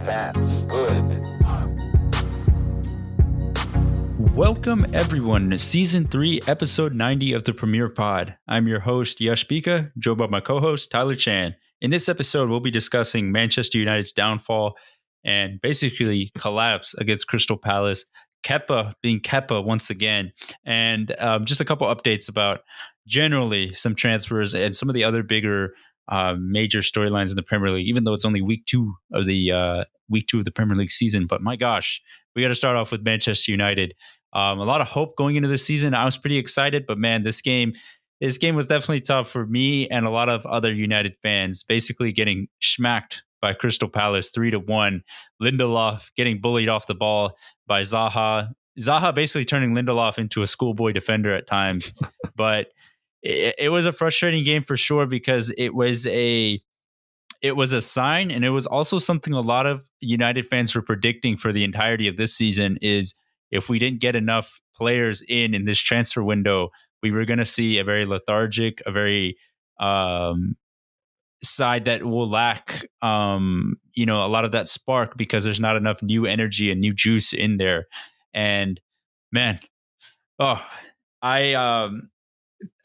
That's good. Welcome, everyone, to Season 3, Episode 90 of the Premier Pod. I'm your host, Yash, joined by my co-host, Tyler Chan. In this episode, we'll be discussing Manchester United's downfall and basically collapse against Crystal Palace, Kepa being Kepa once again, and just a couple updates about generally some transfers and some of the other bigger major storylines in the Premier League, even though it's only week two of the Premier League season. But my gosh, we got to start off with Manchester United. A lot of hope going into this season. I was pretty excited, but man, this game was definitely tough for me and a lot of other United fans. Basically, getting smacked by Crystal Palace 3-1. Lindelof getting bullied off the ball by Zaha. Zaha basically turning Lindelof into a schoolboy defender at times. But it was a frustrating game for sure because it was a sign, and it was also something a lot of United fans were predicting for the entirety of this season is if we didn't get enough players in this transfer window, we were going to see a very lethargic, a very side that will lack, a lot of that spark because there's not enough new energy and new juice in there. And man, Tyler,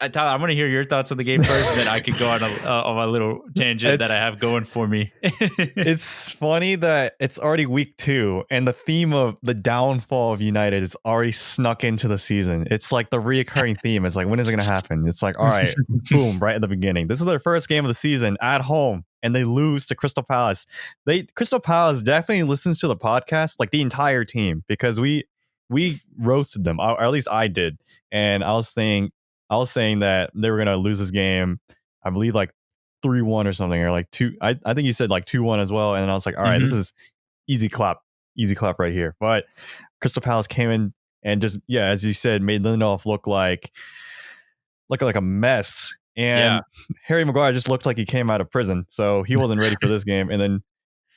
I want to hear your thoughts on the game first, and then I could go on a little tangent that I have going for me. It's funny that it's already week 2, and the theme of the downfall of United is already snuck into the season. It's like the reoccurring theme. It's like, when is it going to happen? It's like, all right, boom, right at the beginning. This is their first game of the season at home, and they lose to Crystal Palace. Crystal Palace definitely listens to the podcast, like the entire team, because we roasted them, or at least I did, and I was saying that they were going to lose this game, I believe like 3-1 or something, or like 2. I think you said like 2-1 as well. And I was like, all right, This is easy clap right here. But Crystal Palace came in and just, as you said, made Lindelof look like a mess. And Harry Maguire just looked like he came out of prison. So he wasn't ready for this game. And then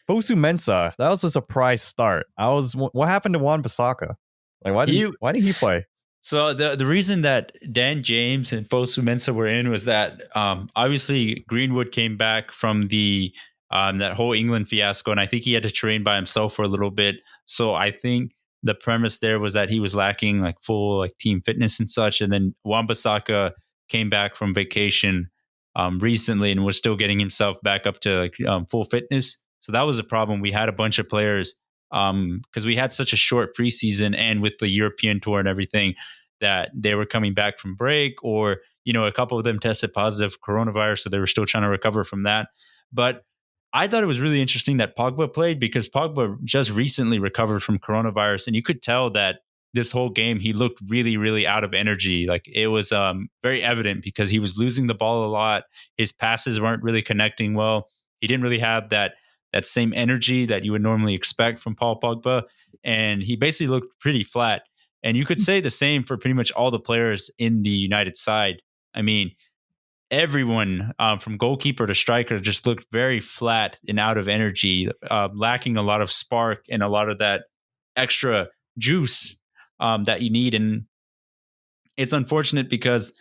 Fosu Mensah, that was a surprise start. What happened to Wan-Bissaka? Like, why did he play? So the reason that Dan James and Fosu Mensah were in was that obviously Greenwood came back from the that whole England fiasco, and I think he had to train by himself for a little bit. So I think the premise there was that he was lacking like full like team fitness and such. And then Wan-Bissaka came back from vacation recently and was still getting himself back up to like full fitness. So that was a problem. We had a bunch of players because we had such a short preseason, and with the European tour and everything, that they were coming back from break, or a couple of them tested positive coronavirus, so they were still trying to recover from that. But I thought it was really interesting that Pogba played because Pogba just recently recovered from coronavirus, and you could tell that this whole game he looked really, really out of energy. Like it was very evident because he was losing the ball a lot. His passes weren't really connecting well. He didn't really have that same energy that you would normally expect from Paul Pogba. And he basically looked pretty flat. And you could say the same for pretty much all the players in the United side. I mean, everyone from goalkeeper to striker just looked very flat and out of energy, lacking a lot of spark and a lot of that extra juice that you need. And it's unfortunate because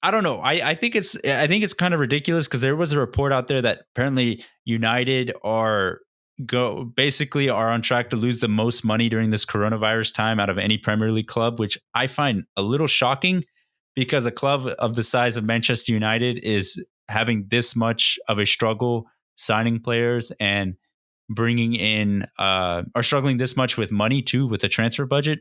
I don't know. I think it's kind of ridiculous because there was a report out there that apparently United are on track to lose the most money during this coronavirus time out of any Premier League club, which I find a little shocking because a club of the size of Manchester United is having this much of a struggle signing players and bringing in are struggling this much with money too, with the transfer budget.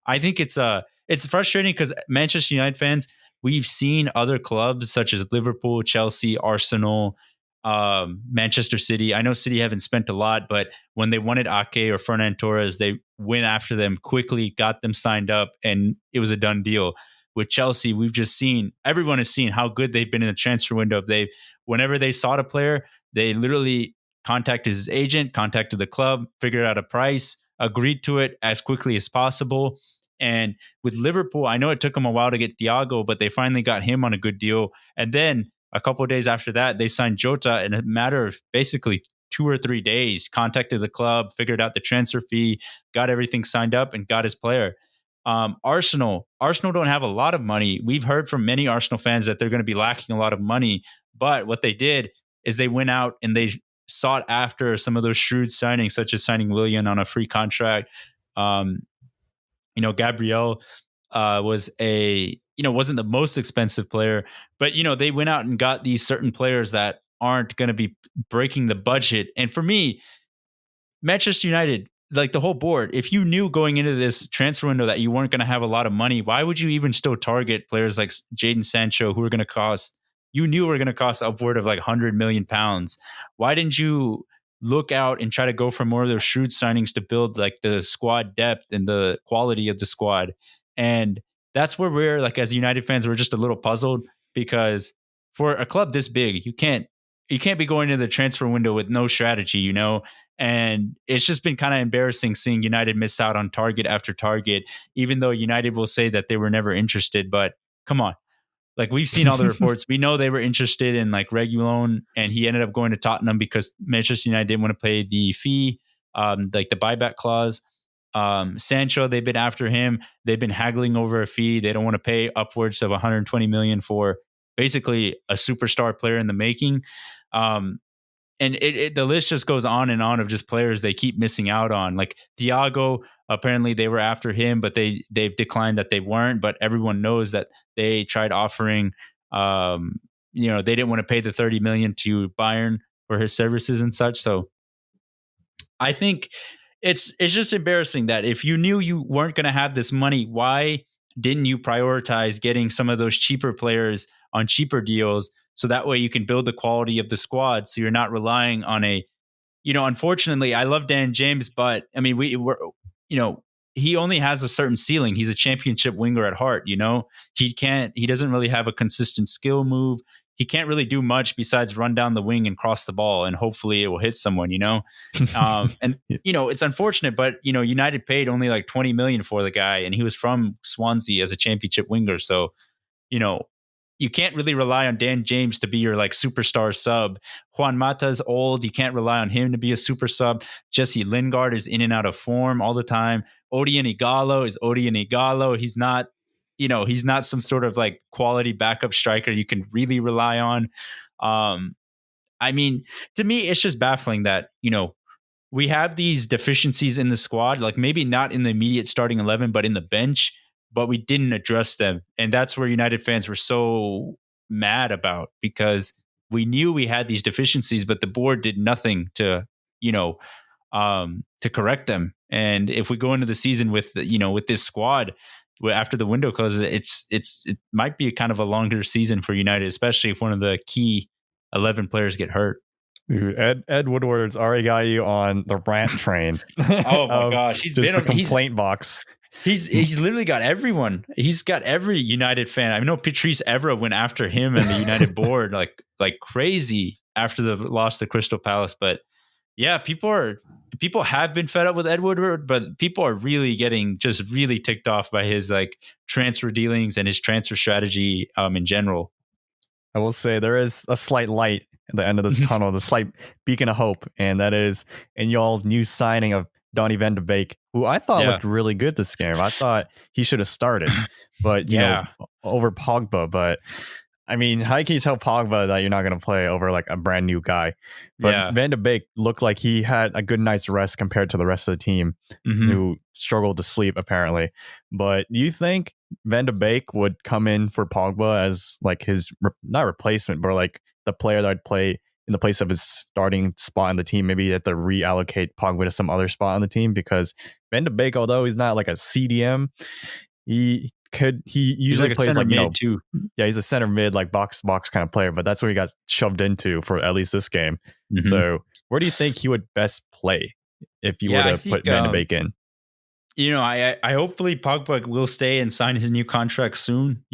I think it's frustrating because Manchester United fans, we've seen other clubs such as Liverpool, Chelsea, Arsenal, Manchester City. I know City haven't spent a lot, but when they wanted Ake or Fernan Torres, they went after them quickly, got them signed up, and it was a done deal. With Chelsea, everyone has seen how good they've been in the transfer window. Whenever they sought a player, they literally contacted his agent, contacted the club, figured out a price, agreed to it as quickly as possible. And with Liverpool, I know it took them a while to get Thiago, but they finally got him on a good deal. And then a couple of days after that, they signed Jota in a matter of basically 2 or 3 days, contacted the club, figured out the transfer fee, got everything signed up, and got his player. Arsenal don't have a lot of money. We've heard from many Arsenal fans that they're going to be lacking a lot of money. But what they did is they went out and they sought after some of those shrewd signings, such as signing Willian on a free contract. Um, Gabriel was wasn't the most expensive player, but they went out and got these certain players that aren't going to be breaking the budget. And for me, Manchester United, like the whole board, if you knew going into this transfer window that you weren't going to have a lot of money, why would you even still target players like Jadon Sancho, who are going to cost, you knew were going to cost upward of like £100 million? Why didn't you look out and try to go for more of those shrewd signings to build like the squad depth and the quality of the squad? And that's where we're like, as United fans, we're just a little puzzled, because for a club this big, you can't be going into the transfer window with no strategy. And it's just been kind of embarrassing seeing United miss out on target after target, even though United will say that they were never interested. But come on, like we've seen all the reports. We know they were interested in like Reguilon, and he ended up going to Tottenham because Manchester United didn't want to pay the fee, like the buyback clause. Sancho, they've been after him. They've been haggling over a fee. They don't want to pay upwards of 120 million for basically a superstar player in the making. And the list just goes on and on of just players they keep missing out on. Like Thiago, apparently they were after him, but they've declined that they weren't. But everyone knows that they tried offering. They didn't want to pay the 30 million to Bayern for his services and such. So I think it's just embarrassing that if you knew you weren't going to have this money, why didn't you prioritize getting some of those cheaper players on cheaper deals, so that way you can build the quality of the squad, so you're not relying on unfortunately, I love Dan James, but I mean, he only has a certain ceiling. He's a championship winger at heart. He doesn't really have a consistent skill move. He can't really do much besides run down the wing and cross the ball, and hopefully it will hit someone, and it's unfortunate, but United paid only like 20 million for the guy, and he was from Swansea as a championship winger. So, you can't really rely on Dan James to be your like superstar sub. Juan Mata's old. You can't rely on him to be a super sub. Jesse Lingard is in and out of form all the time. Odion Igalo is Odion Igalo. He's not some sort of like quality backup striker you can really rely on. I mean, to me, it's just baffling that, we have these deficiencies in the squad, like maybe not in the immediate starting 11, but in the bench, but we didn't address them. And that's where United fans were so mad about, because we knew we had these deficiencies, but the board did nothing to correct them. And if we go into the season with this squad after the window closes, it might be kind of a longer season for United, especially if one of the key 11 players get hurt. Dude, Ed Woodward's already got you on the rant train. Oh my gosh, he's just been the complaint box. He's literally got everyone. He's got every United fan. I know Patrice Evra went after him and the United board like crazy after the loss to Crystal Palace. But yeah, people have been fed up with Ed Woodward, but people are really getting just really ticked off by his like transfer dealings and his transfer strategy in general. I will say there is a slight light at the end of this tunnel, the slight beacon of hope, and that is in y'all's new signing of Donny van de Beek, who I thought looked really good this game. I thought he should have started, but you know, over Pogba. But I mean, how can you tell Pogba that you're not going to play over like a brand new guy? But Van de Beek looked like he had a good night's rest compared to the rest of the team, who struggled to sleep apparently. But do you think Van de Beek would come in for Pogba as like his not replacement, but like the player that would play in the place of his starting spot in the team? Maybe you have to reallocate Pogba to some other spot on the team, because Van de Beek, although he's not like a CDM, he usually plays like mid too. Yeah, he's a center mid, like box kind of player, but that's what he got shoved into for at least this game. So where do you think he would best play if you were to put Van de Beek in? I hopefully Pogba will stay and sign his new contract soon,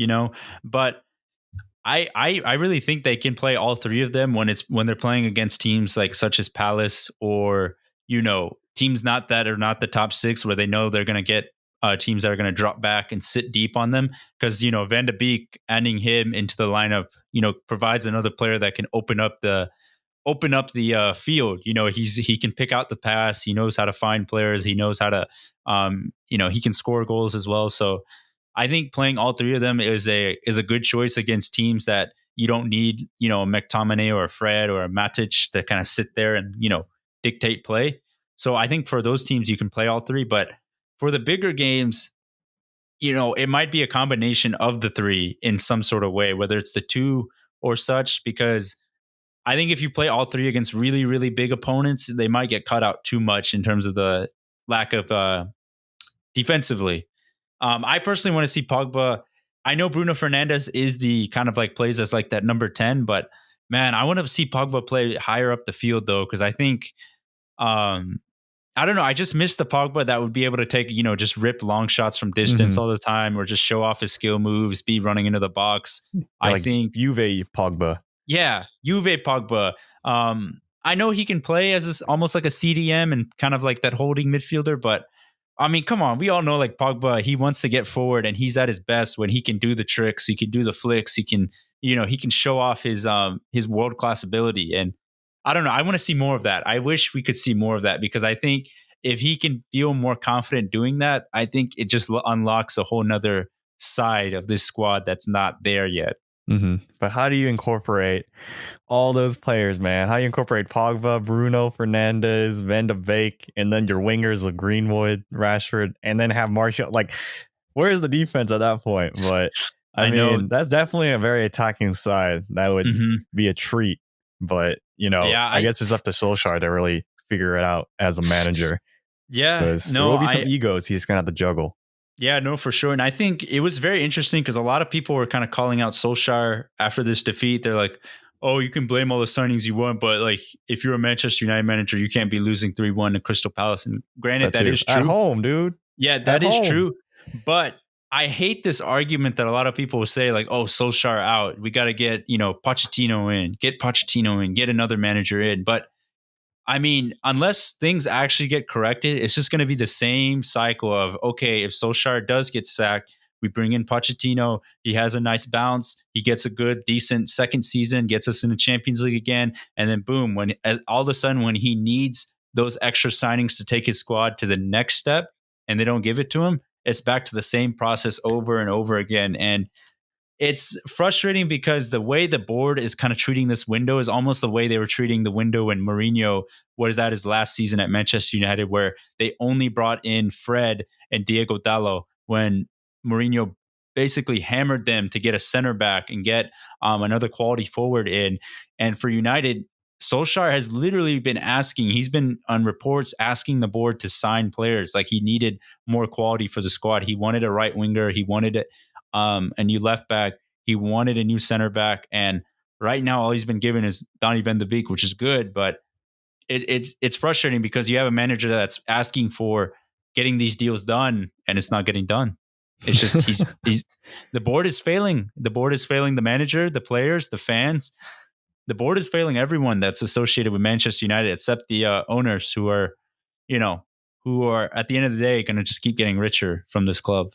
but I really think they can play all three of them when they're playing against teams like such as Palace, or teams that are not the top six, where they know they're going to get teams that are going to drop back and sit deep on them, because Van de Beek, adding him into the lineup provides another player that can open up the field. He can pick out the pass. He knows how to find players. He knows how to he can score goals as well. So I think playing all three of them is a good choice against teams that you don't need, a McTominay or a Fred or a Matic to kind of sit there and, dictate play. So I think for those teams, you can play all three. But for the bigger games, it might be a combination of the three in some sort of way, whether it's the two or such, because I think if you play all three against really, really big opponents, they might get cut out too much in terms of the lack of defensively. I personally want to see Pogba. I know Bruno Fernandes is the kind of like plays as like that number 10, but man, I want to see Pogba play higher up the field though, because I think, I don't know, I just miss the Pogba that would be able to take, just rip long shots from distance all the time, or just show off his skill moves, be running into the box. I think Juve Pogba. Yeah, Juve Pogba. I know he can play as almost like a CDM and kind of like that holding midfielder, but I mean, come on, we all know like Pogba, he wants to get forward and he's at his best when he can do the tricks, he can do the flicks, he can show off his world-class ability. And I don't know, I want to see more of that. I wish we could see more of that, because I think if he can feel more confident doing that, I think it just unlocks a whole nother side of this squad that's not there yet. But how do you incorporate all those players, man? How do you incorporate Pogba, Bruno Fernandes, Van de Beek, and then your wingers of Greenwood, Rashford, and then have Martial? Like, where's the defense at that point? But I mean, know that's definitely a very attacking side. That would be a treat. But I guess it's up to Solskjaer to really figure it out as a manager. Yeah, there will be some egos he's gonna have to juggle. Yeah, no, for sure. And I think it was very interesting because a lot of people were kind of calling out Solskjaer after this defeat. They're like, oh, you can blame all the signings you want, but like if you're a Manchester United manager, you can't be losing 3-1 to Crystal Palace. And granted, that is true. At home, dude. Yeah, that is true. But I hate this argument that a lot of people will say like, oh, Solskjaer out. We got to get, Pochettino in, get another manager in. But I mean, unless things actually get corrected, it's just going to be the same cycle of, okay, if Solskjaer does get sacked, we bring in Pochettino. He has a nice bounce. He gets a good, decent second season, gets us in the Champions League again. And then boom, all of a sudden, when he needs those extra signings to take his squad to the next step and they don't give it to him, it's back to the same process over and over again. And it's frustrating because the way the board is kind of treating this window is almost the way they were treating the window when Mourinho was at his last season at Manchester United, where they only brought in Fred and Diego Dallo when Mourinho basically hammered them to get a center back and get another quality forward in. And for United, Solskjaer has literally been he's been on reports asking the board to sign players. Like he needed more quality for the squad. He wanted a right winger. He wanted a new left back. He wanted a new center back. And right now, all he's been given is Donny Van de Beek, which is good. But it's frustrating because you have a manager that's asking for getting these deals done and it's not getting done. It's just he's the board is failing. The board is failing the manager, the players, the fans. The board is failing everyone that's associated with Manchester United, except the owners who are at the end of the day going to just keep getting richer from this club.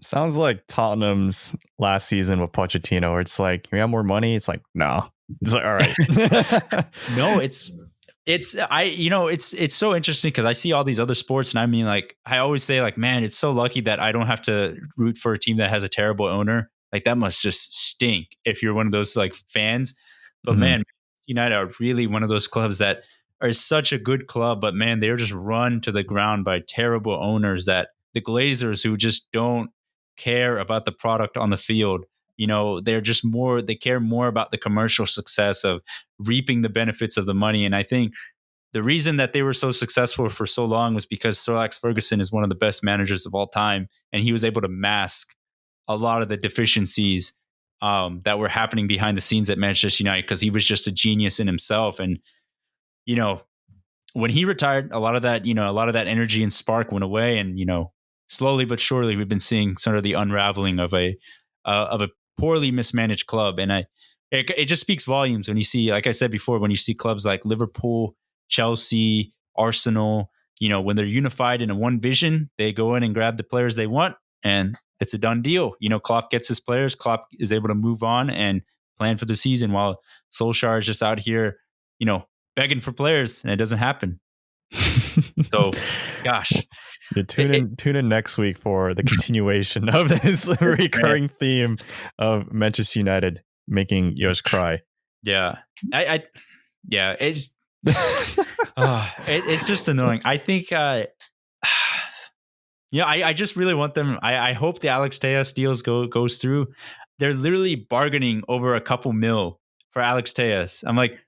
Sounds like Tottenham's last season with Pochettino, where it's like, we have more money. It's like, no. It's like, all right. No, it's so interesting because I see all these other sports, and I mean, like, I always say, like, man, it's so lucky that I don't have to root for a team that has a terrible owner. Like, that must just stink if you're one of those like fans. But man, United are really one of those clubs that are such a good club, but man, they're just run to the ground by terrible owners, that the Glazers who just don't care about the product on the field. They're just they care more about the commercial success of reaping the benefits of the money. And I think the reason that they were so successful for so long was because Sir Alex Ferguson is one of the best managers of all time. And he was able to mask a lot of the deficiencies that were happening behind the scenes at Manchester United, because he was just a genius in himself. And, when he retired, a lot of that energy and spark went away. And, slowly but surely, we've been seeing sort of the unraveling of a poorly mismanaged club. And it just speaks volumes when you see, like I said before, when you see clubs like Liverpool, Chelsea, Arsenal, when they're unified in one vision, they go in and grab the players they want, and it's a done deal. Klopp gets his players. Klopp is able to move on and plan for the season, while Solskjaer is just out here, begging for players, and it doesn't happen. So, gosh. Yeah, tune in next week for the continuation of this recurring theme of Manchester United. making Yash cry. Yeah. Yeah, it's it's just annoying. I think I just really want them. I hope the Alex Tejas deals goes through. They're literally bargaining over a couple mil for Alex Tejas. I'm like,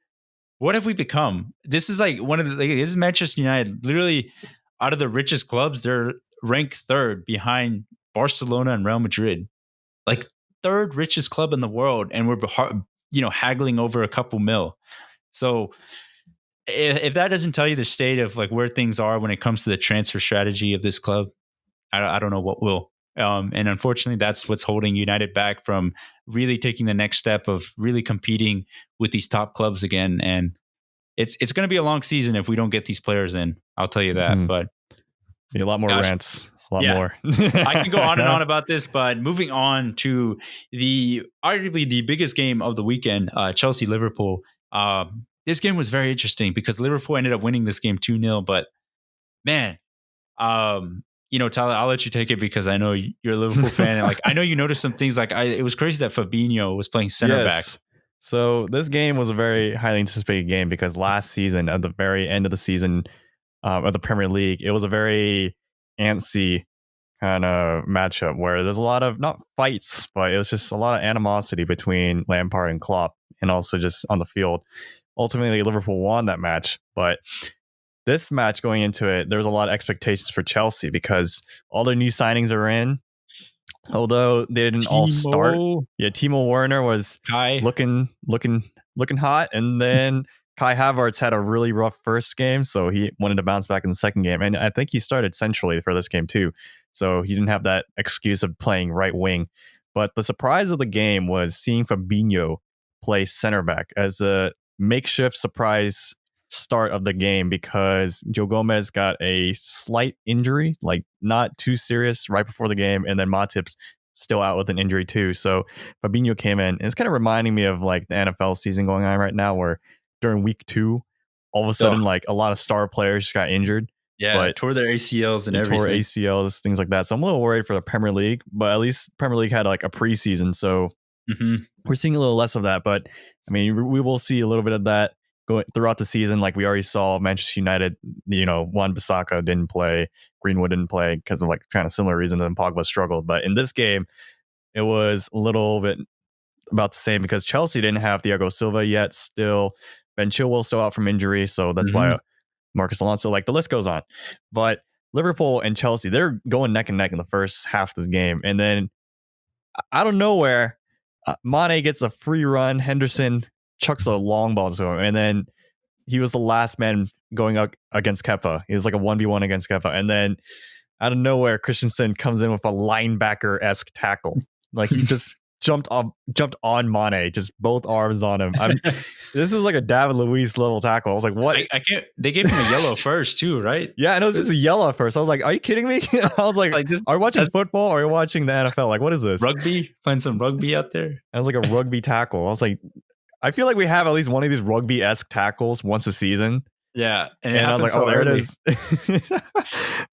what have we become? This is like this is Manchester United. Literally, out of the richest clubs, they're ranked third behind Barcelona and Real Madrid. Like third richest club in the world, and we're haggling over a couple mil. So if that doesn't tell you the state of like where things are when it comes to the transfer strategy of this club, I don't know what will. And unfortunately, that's what's holding United back from really taking the next step of really competing with these top clubs again. And it's going to be a long season if we don't get these players in. I'll tell you that. But be a lot more rants. A lot more. I can go on and on about this, but moving on to arguably the biggest game of the weekend, Chelsea Liverpool. This game was very interesting because Liverpool ended up winning this game 2-0. But man, Tyler, I'll let you take it because I know you're a Liverpool fan. And like I know you noticed some things. Like it was crazy that Fabinho was playing center back. So this game was a very highly anticipated game because last season, at the very end of the season of the Premier League, it was a very antsy kind of matchup where there's a lot of not fights, but it was just a lot of animosity between Lampard and Klopp, and also just on the field. Ultimately, Liverpool won that match, but this match going into it, there was a lot of expectations for Chelsea because all their new signings are in. Although they didn't all start. Yeah, Timo Werner was looking hot, and then Kai Havertz had a really rough first game, so he wanted to bounce back in the second game. And I think he started centrally for this game too, so he didn't have that excuse of playing right wing. But the surprise of the game was seeing Fabinho play center back as a makeshift surprise start of the game because Joe Gomez got a slight injury, like not too serious, right before the game, and then Matip's still out with an injury too. So Fabinho came in, and it's kind of reminding me of like the NFL season going on right now, where during week 2, all of a sudden like a lot of star players just got injured. Yeah, but tore their ACLs and everything. Tore ACLs, things like that. So I'm a little worried for the Premier League, but at least Premier League had like a preseason, so we're seeing a little less of that. But I mean, we will see a little bit of that going throughout the season. Like we already saw Manchester United, Wan-Bissaka didn't play, Greenwood didn't play because of like kind of similar reasons, and Pogba struggled. But in this game, it was a little bit about the same because Chelsea didn't have Thiago Silva yet. Still, Ben Chilwell still out from injury, so that's why Marcus Alonso. Like the list goes on. But Liverpool and Chelsea, they're going neck and neck in the first half of this game, and then out of nowhere, Mane gets a free run. Henderson chucks a long ball to him, and then he was the last man going up against Kepa. He was like a 1v1 against Kepa, and then out of nowhere, Christensen comes in with a linebacker-esque tackle. Like he just jumped on Mane, just both arms on him. This was like a David Luiz level tackle. I was like, what? I can't. They gave him a yellow first too, right? Yeah, and it was just a yellow first. I was like, are you kidding me? I was like are you watching football or are you watching the NFL? Like, what is this? Rugby? Playing some rugby out there? That was like a rugby tackle. I was like, I feel like we have at least one of these rugby-esque tackles once a season. Yeah. And I was like, oh, there it is.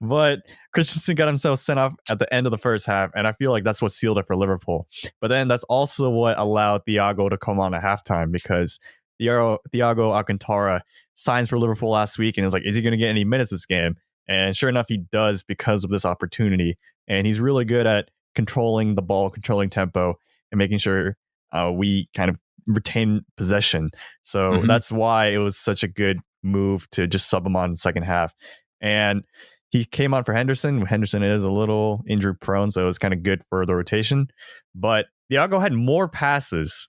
But Christensen got himself sent off at the end of the first half, and I feel like that's what sealed it for Liverpool. But then that's also what allowed Thiago to come on at halftime because Thiago Alcantara signs for Liverpool last week, and is like, is he going to get any minutes this game? And sure enough, he does because of this opportunity. And he's really good at controlling the ball, controlling tempo, and making sure we kind of retain possession. So that's why it was such a good move to just sub him on in the second half. And he came on for Henderson. Henderson is a little injury prone, so it was kind of good for the rotation. But Thiago had more passes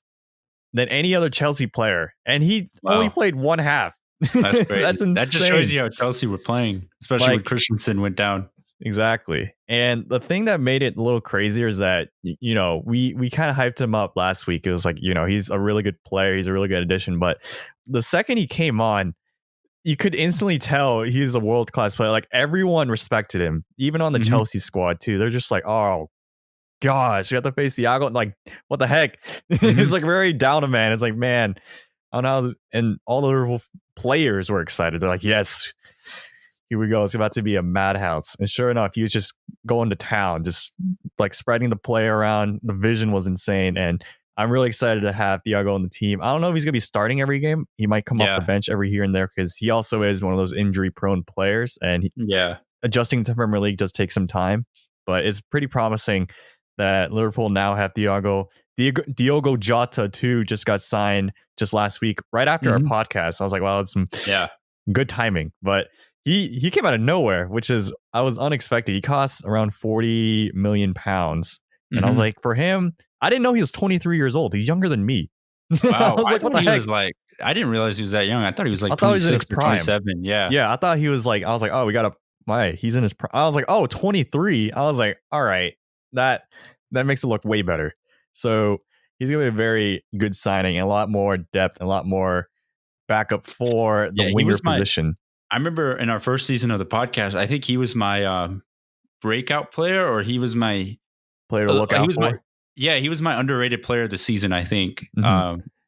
than any other Chelsea player, and he only played one half. That's crazy. That's insane. That just shows you how Chelsea were playing, especially when Christensen went down. Exactly. And the thing that made it a little crazier is that, we kind of hyped him up last week. It was like, he's a really good player. He's a really good addition. But the second he came on, you could instantly tell he's a world-class player. Like everyone respected him, even on the Chelsea squad too. They're just like, oh gosh, you have to face Thiago. Like, what the heck? It's like very down to man. It's like, man, I don't know. And all the Liverpool players were excited. They're like, yes, here we go. It's about to be a madhouse. And sure enough, he was just going to town, just like spreading the play around. The vision was insane. And I'm really excited to have Thiago on the team. I don't know if he's going to be starting every game. He might come off the Yeah. bench every here and there because he also is one of those injury-prone players, and Yeah. adjusting to Premier League does take some time. But it's pretty promising that Liverpool now have Diogo Jota too. Just got signed just last week, right after our podcast. I was like, wow, it's some good timing. But he came out of nowhere, which is I was unexpected. He costs around 40 million pounds, and I was like, for him, I didn't know he was 23 years old. He's younger than me. Wow. I was like, what the heck? I didn't realize he was that young. I thought he was like I thought he was in his 26 or prime. 27. Yeah. Yeah, I thought he was like, I was like, oh, we got to, why? He's in his prime. I was like, oh, 23. I was like, all right, that makes it look way better. So he's going to be a very good signing and a lot more depth and a lot more backup for the winger position. I remember in our first season of the podcast, I think he was my breakout player, or he was my player to look out for. He was my underrated player of the season, I think,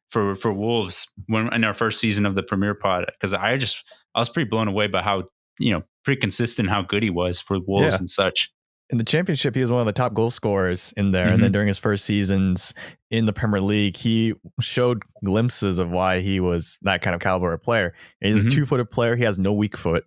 for Wolves when in our first season of the Premier Pod, because I was pretty blown away by how pretty consistent how good he was for Wolves and such. In the Championship, he was one of the top goal scorers in there, and then during his first seasons in the Premier League, he showed glimpses of why he was that kind of caliber of player. And he's a 2-footed player; he has no weak foot.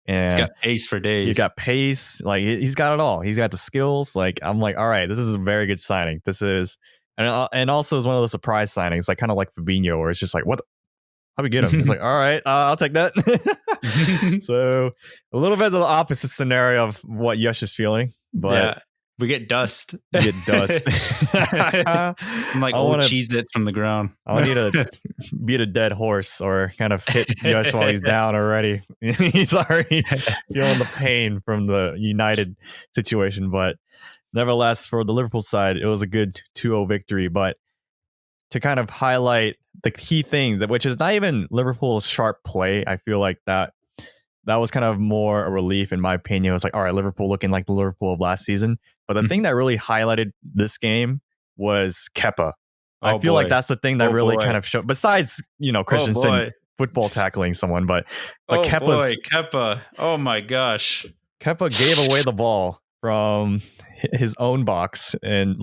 And he's got pace for days. He's got pace. Like he's got it all. He's got the skills. Like I'm like, all right, this is a very good signing. This is, and also is one of the surprise signings, like kind of like Fabinho, where it's just like, what? How we get him? It's like, all right, I'll take that. So a little bit of the opposite scenario of what Yash is feeling, but we get dust. We get dust. I'm like old Cheez-Its from the ground. I need to beat a dead horse or kind of hit Yash while he's down already. He's already feeling the pain from the United situation. But nevertheless, for the Liverpool side, it was a good 2-0 victory. But to kind of highlight the key thing, which is not even Liverpool's sharp play, I feel like that was kind of more a relief in my opinion. It was like, all right, Liverpool looking like the Liverpool of last season. But the thing that really highlighted this game was Kepa. I feel like that's the thing that really kind of showed, besides, Christensen football tackling someone, but Kepa. Oh my gosh. Kepa gave away the ball from his own box, and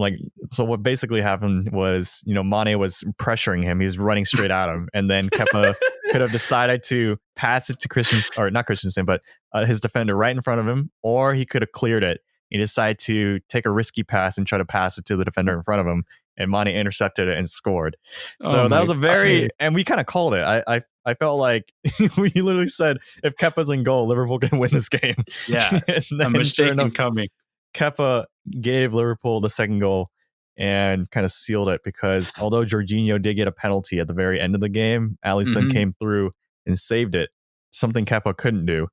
so what basically happened was Mane was pressuring him. He was running straight at him, and then Kepa could have decided to pass it to Christensen, or not Christensen, but his defender right in front of him, or he could have cleared it. He decided to take a risky pass and try to pass it to the defender in front of him, and Mane intercepted it and scored. So that was a very, and we kind of called it. I felt like we literally said, if Kepa's in goal, Liverpool can win this game. Yeah, a mistake coming. Kepa gave Liverpool the second goal and kind of sealed it, because although Jorginho did get a penalty at the very end of the game, Alisson came through and saved it. Something Kepa couldn't do.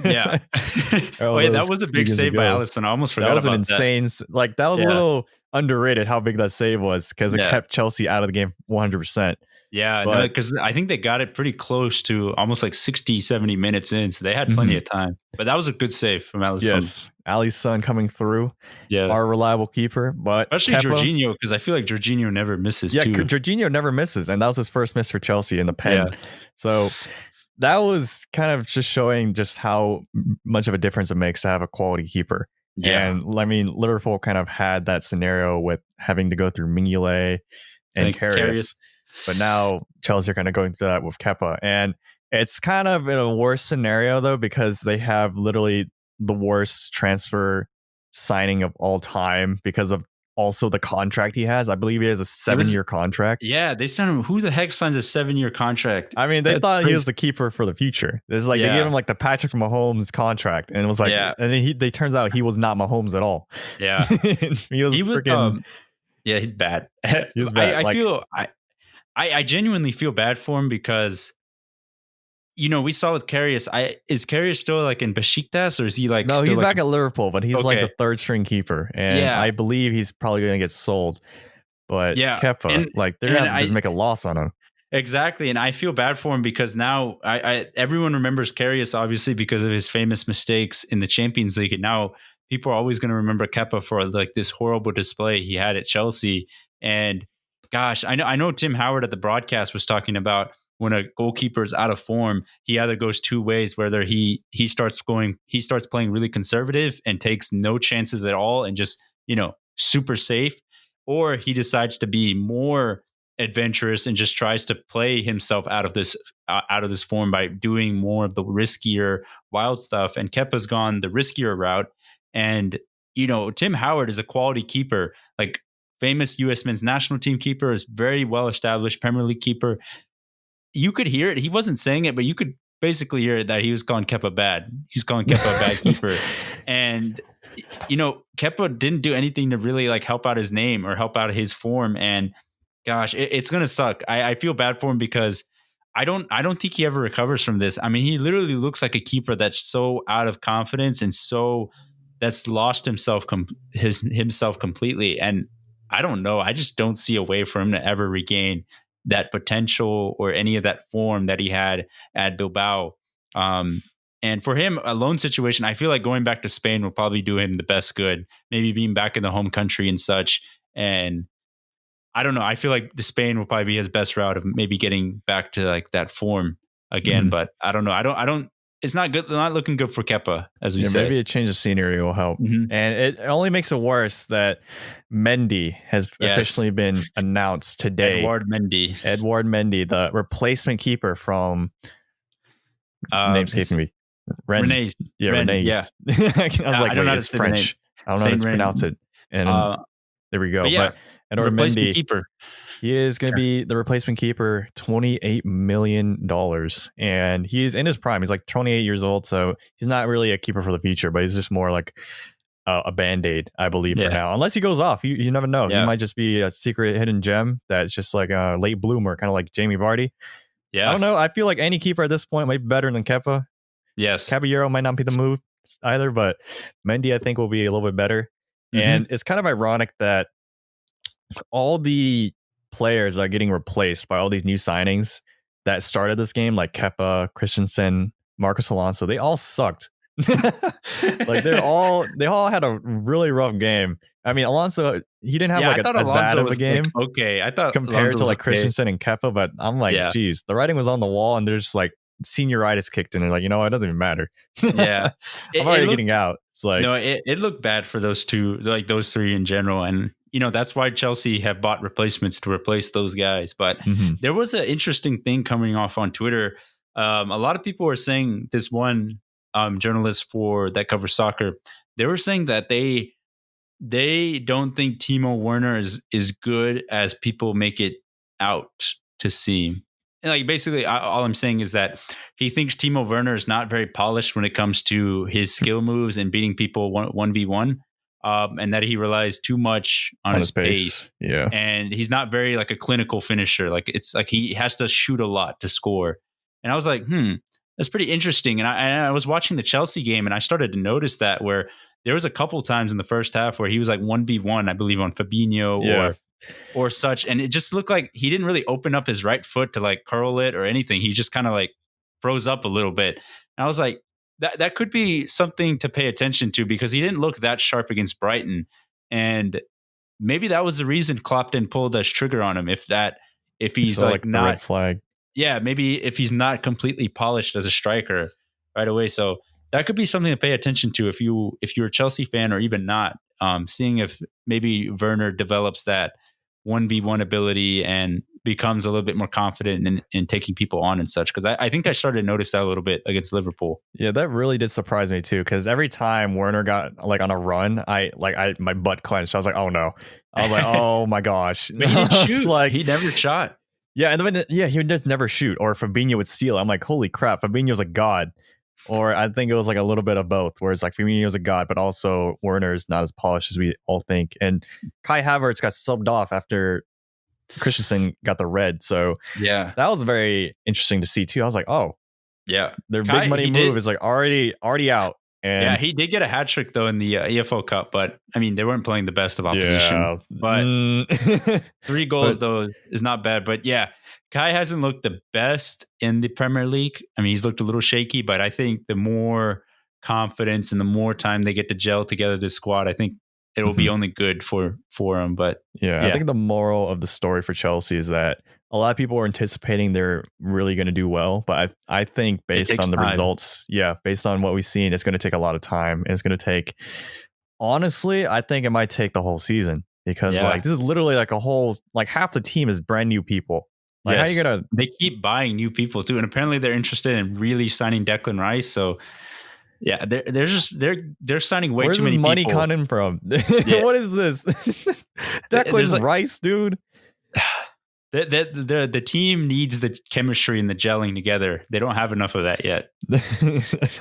Yeah. That was a big save by Alisson. I almost forgot about that. That was an insane. That was a little underrated how big that save was, because it kept Chelsea out of the game 100%. Yeah, because I think they got it pretty close to almost like 60, 70 minutes in, so they had plenty of time. But that was a good save from Alisson. Yes, Alisson coming through, our reliable keeper. But especially Jorginho, because I feel like Jorginho never misses too. Jorginho never misses, and that was his first miss for Chelsea in the pen. Yeah. So that was kind of just showing just how much of a difference it makes to have a quality keeper. Yeah. And I mean, Liverpool kind of had that scenario with having to go through Mignolet and Karius. But now Chelsea are kind of going through that with Kepa. And it's kind of in a worse scenario, though, because they have literally the worst transfer signing of all time because of also the contract he has. I believe he has a 7-year contract. Yeah, they sent him. Who the heck signs a 7-year contract? I mean, they thought he was the keeper for the future. It's like they gave him like the Patrick Mahomes contract, and it was like, and then they turns out he was not Mahomes at all. Yeah, he was freaking. He's bad. He was bad. I genuinely feel bad for him because, we saw with Karius. Is Karius still like in Besiktas, or is he like? No, still he's like back at Liverpool, but he's like the third string keeper, and I believe he's probably going to get sold. But Kepa, they're going to just make a loss on him. Exactly, and I feel bad for him because now everyone remembers Karius obviously because of his famous mistakes in the Champions League, and now people are always going to remember Kepa for like this horrible display he had at Chelsea. And gosh, I know Tim Howard at the broadcast was talking about when a goalkeeper is out of form, he either goes two ways, whether he starts playing really conservative and takes no chances at all and just, super safe, or he decides to be more adventurous and just tries to play himself out of this form by doing more of the riskier wild stuff. And Kepa's gone the riskier route. And Tim Howard is a quality keeper, like famous U.S. men's national team keeper, is very well established Premier League keeper. You could hear it. He wasn't saying it, but you could basically hear it that he was calling Kepa bad. He's calling Kepa a bad keeper. And Kepa didn't do anything to really like help out his name or help out his form. And gosh, it's gonna suck. I feel bad for him because I don't think he ever recovers from this. I mean, he literally looks like a keeper that's so out of confidence and so that's lost himself completely. And I don't know. I just don't see a way for him to ever regain that potential or any of that form that he had at Bilbao. And for him, a loan situation, I feel like going back to Spain will probably do him the best good. Maybe being back in the home country and such. And I don't know. I feel like the Spain will probably be his best route of maybe getting back to like that form again. Mhm. But I don't know. I don't. It's not good. Not looking good for Kepa, as we say. Maybe a change of scenery will help. Mhm. And it only makes it worse that Mendy has officially been announced today. Edouard Mendy, the replacement keeper from name's escaping me. Rennes. Rennes. Yeah. I was like, I don't know how to it's say the French. I don't know how to pronounce it. And there we go. But Edouard replacement Mendy, keeper. he is going to be the replacement keeper, $28 million. And he's in his prime. He's like 28 years old. So he's not really a keeper for the future, but he's just more like a Band-Aid, I believe, for now. Unless he goes off. You never know. He might just be a secret hidden gem that's just like a late bloomer, kind of like Jamie Vardy. Yeah, I don't know. I feel like any keeper at this point might be better than Kepa. Yes. Caballero might not be the move either, but Mendy, I think, will be a little bit better. Mm-hmm. And it's kind of ironic that all the players that are getting replaced by all these new signings that started this game, like Kepa, Christensen, Marcos Alonso, they all sucked. Like they all had a really rough game. I mean, Alonso, he didn't have as bad of a game. Like, okay, I thought compared Alonso to like Christensen and Kepa, but I'm like, geez, the writing was on the wall, and there's like senioritis kicked in, and like, it doesn't even matter. Yeah, I'm already getting out. It's like, no, it looked bad for those two, like those three in general, and that's why Chelsea have bought replacements to replace those guys. But there was an interesting thing coming off on Twitter. A lot of people were saying this one journalist that covers soccer, they were saying that they don't think Timo Werner is good as people make it out to seem. And like basically, all I'm saying is that he thinks Timo Werner is not very polished when it comes to his skill moves and beating people 1v1, and that he relies too much on his pace. Yeah, and he's not very like a clinical finisher. Like it's like he has to shoot a lot to score. And I was like, that's pretty interesting. And I was watching the Chelsea game, and I started to notice that where there was a couple times in the first half where he was like 1v1, I believe, on Fabinho or such. And it just looked like he didn't really open up his right foot to like curl it or anything. He just kind of like froze up a little bit. And I was like, that could be something to pay attention to, because he didn't look that sharp against Brighton. And maybe that was the reason Klopp didn't pull the trigger on him. If he's so like not the red flag. Yeah, maybe if he's not completely polished as a striker right away. So that could be something to pay attention to if you're a Chelsea fan or even not, seeing if maybe Werner develops that 1v1 ability and becomes a little bit more confident in taking people on and such. Because I think I started to notice that a little bit against Liverpool. Yeah, that really did surprise me too. Because every time Werner got like on a run, my butt clenched. I was like, oh no. I was like, oh my gosh. But he didn't shoot. Like, he never shot. Yeah, and then he would just never shoot, or Fabinho would steal. I'm like, holy crap, Fabinho's a god. Or I think it was like a little bit of both, where it's like Fabinho's a god, but also Werner's not as polished as we all think. And Kai Havertz got subbed off after Christensen got the red. So yeah, that was very interesting to see too. I was like, oh, yeah, their big money move is like already out. And yeah, he did get a hat trick though in the EFL Cup, but I mean they weren't playing the best of opposition. Yeah. But 3 goals though is not bad. But yeah, Kai hasn't looked the best in the Premier League. I mean, he's looked a little shaky, but I think the more confidence and the more time they get to gel together, this squad, I think it will be only good for him. But yeah, I think the moral of the story for Chelsea is that a lot of people are anticipating they're really going to do well, but I think based on the results, based on what we've seen, it's going to take a lot of time. And it's going to take, honestly, I think it might take the whole season. because like this is literally like a whole like half the team is brand new people. Like how you gonna? They keep buying new people too, and apparently they're interested in really signing Declan Rice. So yeah, they're signing way too many people. Where's this money coming from? What is this? Declan Rice, dude. The team needs the chemistry and the gelling together. They don't have enough of that yet.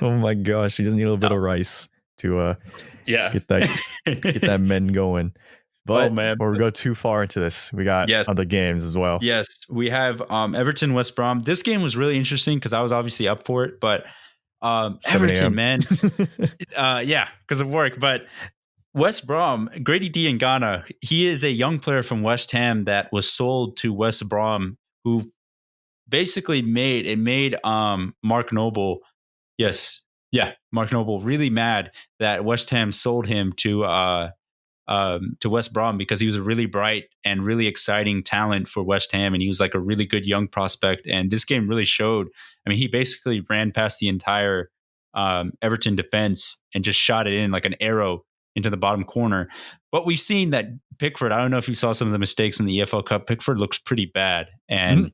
Oh my gosh, you just need a little bit of rice to get that men going. But before we go too far into this, we got other games as well. Yes, we have Everton West Brom. This game was really interesting because I was obviously up for it, but Everton, man, because of work. But West Brom, Grady Diangana, he is a young player from West Ham that was sold to West Brom, who basically made Mark Noble, Mark Noble really mad that West Ham sold him to West Brom because he was a really bright and really exciting talent for West Ham, and he was like a really good young prospect. And this game really showed. I mean, he basically ran past the entire Everton defense and just shot it in like an arrow into the bottom corner. But we've seen that Pickford, I don't know if you saw some of the mistakes in the EFL Cup. Pickford looks pretty bad. And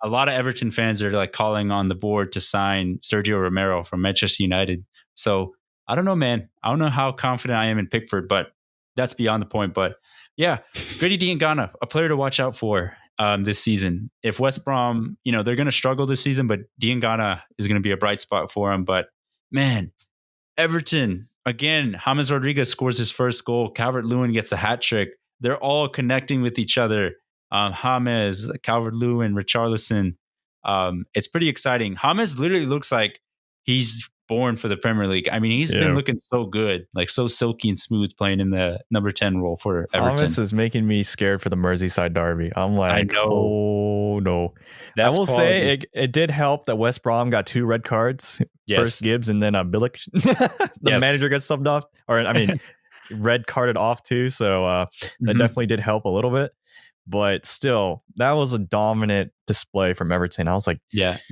a lot of Everton fans are like calling on the board to sign Sergio Romero from Manchester United. So I don't know, man. I don't know how confident I am in Pickford, but that's beyond the point. But yeah, Grady Diangana, a player to watch out for this season. If West Brom, they're going to struggle this season, but Diangana is going to be a bright spot for him. But man, Everton, again, James Rodriguez scores his first goal. Calvert-Lewin gets a hat trick. They're all connecting with each other. James, Calvert-Lewin, Richarlison. It's pretty exciting. James literally looks like he's born for the Premier League. I mean, he's been looking so good, like so silky and smooth playing in the number 10 role for Everton. James is making me scared for the Merseyside derby. I'm like, I know. Oh no. I will say it did help that West Brom got 2 red cards. First Gibbs and then Bilic. The manager got subbed off, or I mean, red carded off too. So that definitely did help a little bit. But still, that was a dominant display from Everton. I was like,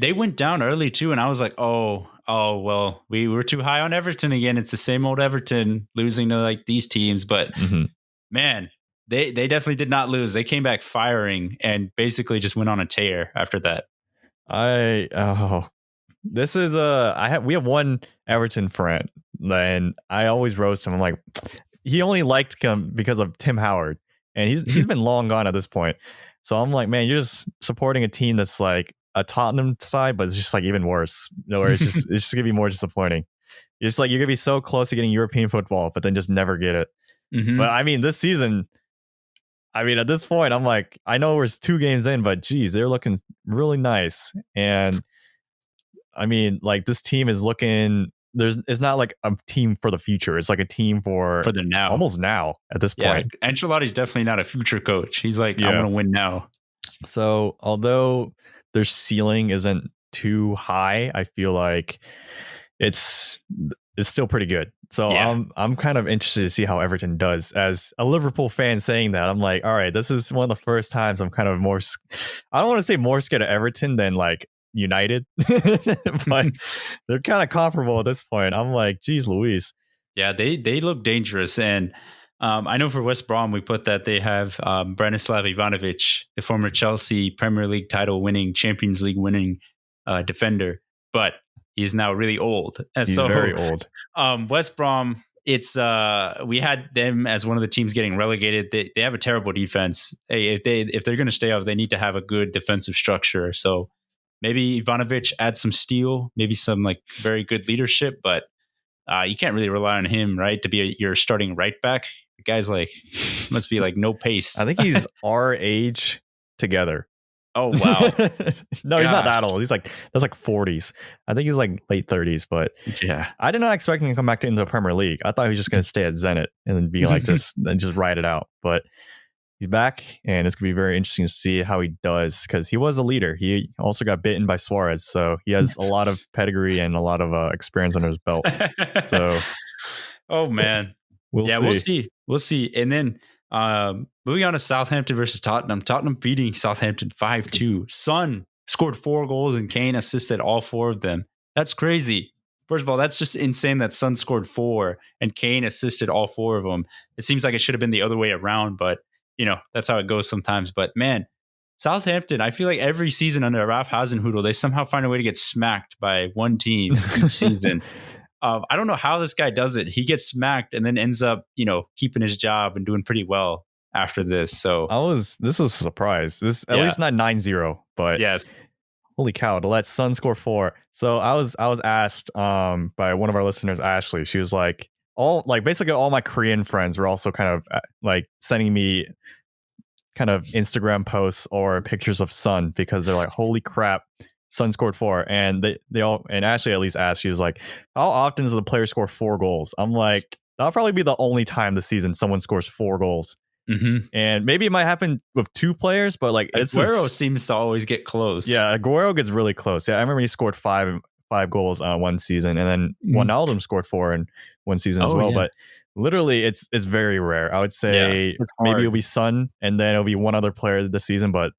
they went down early too, and I was like, oh well, we were too high on Everton again. It's the same old Everton losing to like these teams, but man, they definitely did not lose. They came back firing and basically just went on a tear after that. This is we have one Everton friend, and I always roast him. I'm like, he only liked him because of Tim Howard, and he's been long gone at this point. So I'm like, man, you're just supporting a team that's like a Tottenham side, but it's just like even worse. Where it's just gonna be more disappointing. It's like you're gonna be so close to getting European football, but then just never get it. But I mean, this season, at this point, I'm like, I know we're 2 games in, but geez, they're looking really nice. And I mean, like this team is looking. It's not like a team for the future. It's like a team for the now, almost now at this point. Ancelotti's definitely not a future coach. He's like, I want to win now. So although their ceiling isn't too high, I feel like it's still pretty good. So I'm kind of interested to see how Everton does. As a Liverpool fan saying that, I'm like, all right, this is one of the first times I'm kind of more. I don't want to say more scared of Everton than like United, but they're kind of comparable at this point. I'm like, geez Louise. Yeah, they look dangerous. And I know for West Brom, we put that they have Branislav Ivanovic, the former Chelsea Premier League title winning, Champions League winning defender, but he's now really old. And he's very old. West Brom, it's we had them as one of the teams getting relegated. They have a terrible defense. Hey, if they're going to stay up, they need to have a good defensive structure. So maybe Ivanovic adds some steel, maybe some like very good leadership, but you can't really rely on him, right, to be your starting right back. The guy's like must be like no pace. I think he's our age together. Oh wow! No, he's not that old. He's like 40s. I think he's like late 30s. But I did not expect him to come back into the Premier League. I thought he was just going to stay at Zenit and then be like just ride it out. But he's back, and it's going to be very interesting to see how he does because he was a leader. He also got bitten by Suarez, so he has a lot of pedigree and a lot of experience under his belt. So, oh man, we'll see. And then moving on to Southampton versus Tottenham. Tottenham beating Southampton 5-2. Son scored 4 goals and Kane assisted all 4 of them. That's crazy. First of all, that's just insane that Son scored 4 and Kane assisted all 4 of them. It seems like it should have been the other way around, but that's how it goes sometimes. But man, Southampton, I feel like every season under Ralph Hasenhüttl, they somehow find a way to get smacked by one team each season. I don't know how this guy does it. He gets smacked and then ends up, keeping his job and doing pretty well after this. So this was a surprise. This at least not 9-0, but yes. Holy cow, to let Sun score 4. So I was asked by one of our listeners, Ashley. She was like, basically all my Korean friends were also kind of like sending me kind of Instagram posts or pictures of Sun because they're like, holy crap, Sun scored 4. And they all, and Ashley at least asked, she was like, how often does the player score 4 goals? I'm like, that'll probably be the only time this season someone scores 4 goals. Mm-hmm. And maybe it might happen with 2 players, but like Aguero seems to always get close. Yeah, Aguero gets really close. Yeah, I remember he scored 5 goals one season, and then Wijnaldum scored 4 in one season as well. Yeah. But literally, it's very rare. I would say maybe it'll be Son, and then it'll be one other player this season. But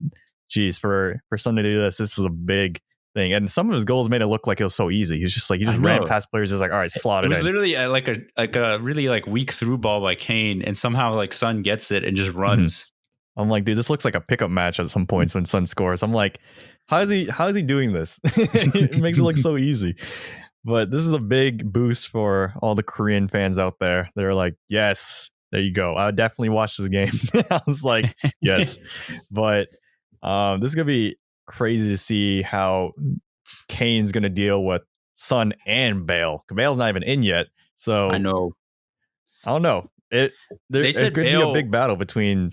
geez, for Son to do this is a big thing. And some of his goals made it look like it was so easy. He's just like, he just ran past players, just like, all right, slot it in. It was literally like a really like weak through ball by Kane, and somehow like Son gets it and just runs. Mm-hmm. I'm like, dude, this looks like a pickup match at some points when Son scores. I'm like, how is he doing this? It makes it look so easy. But this is a big boost for all the Korean fans out there. They're like, yes, there you go. I definitely watched this game. I was like, yes. But this is gonna be crazy to see how Kane's gonna deal with Son and Bale. Bale's not even in yet, so I know. I don't know. It could be a big battle between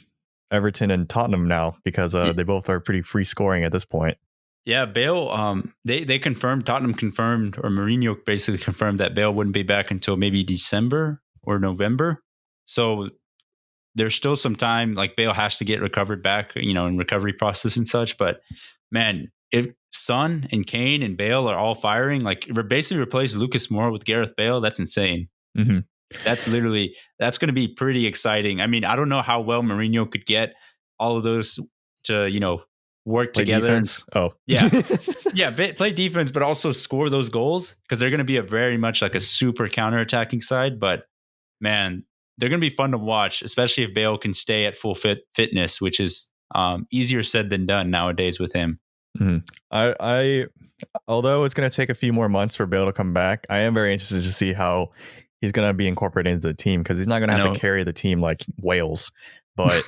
Everton and Tottenham now because they both are pretty free scoring at this point. Yeah, Bale. They confirmed, Tottenham confirmed, or Mourinho basically confirmed that Bale wouldn't be back until maybe December or November. So there's still some time. Like Bale has to get recovered back, in recovery process and such. But man, if Son and Kane and Bale are all firing, like basically replace Lucas Moura with Gareth Bale, that's insane. Mm-hmm. That's going to be pretty exciting. I mean, I don't know how well Mourinho could get all of those to, work play together. Defense. Yeah, play defense, but also score those goals because they're going to be a very much like a super counterattacking side. But man, they're going to be fun to watch, especially if Bale can stay at full fitness, which is easier said than done nowadays with him. Mm-hmm. I although it's going to take a few more months for Bale to come back, I am very interested to see how he's going to be incorporated into the team because he's not going to have to carry the team like Wales, but